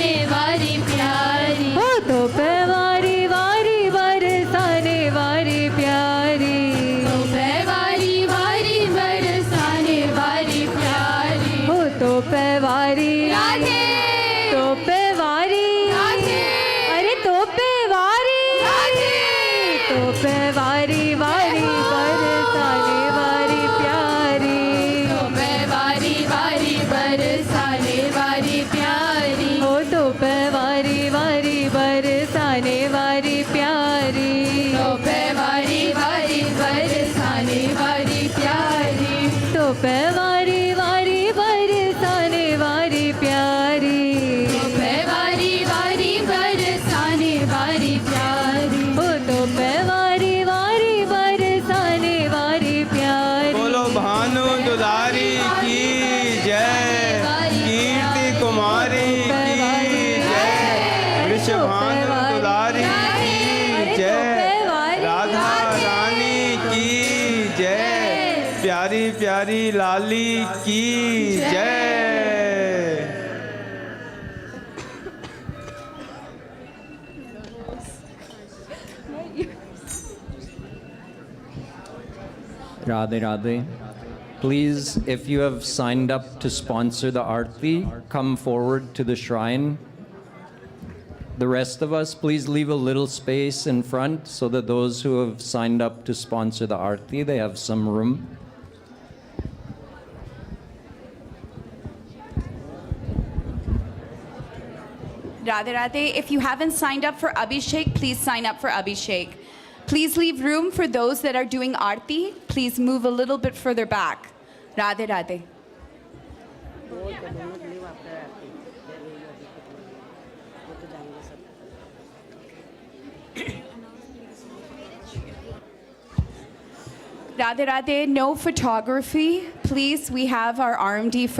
प्यारी लाली की जय। Radhe Radhe. Please, if you have signed up to sponsor the Aarti, come forward to the shrine. The rest of us, please leave a little space in front so that those who have signed up to sponsor the Aarti, they have some room. Radhe Radhe, if you haven't signed up for Abhishek, please sign up for Abhishek. Please leave room for those that are doing Aarti. Please move a little bit further back. Radhe Radhe. Radhe Radhe, no photography. Please, we have our RMD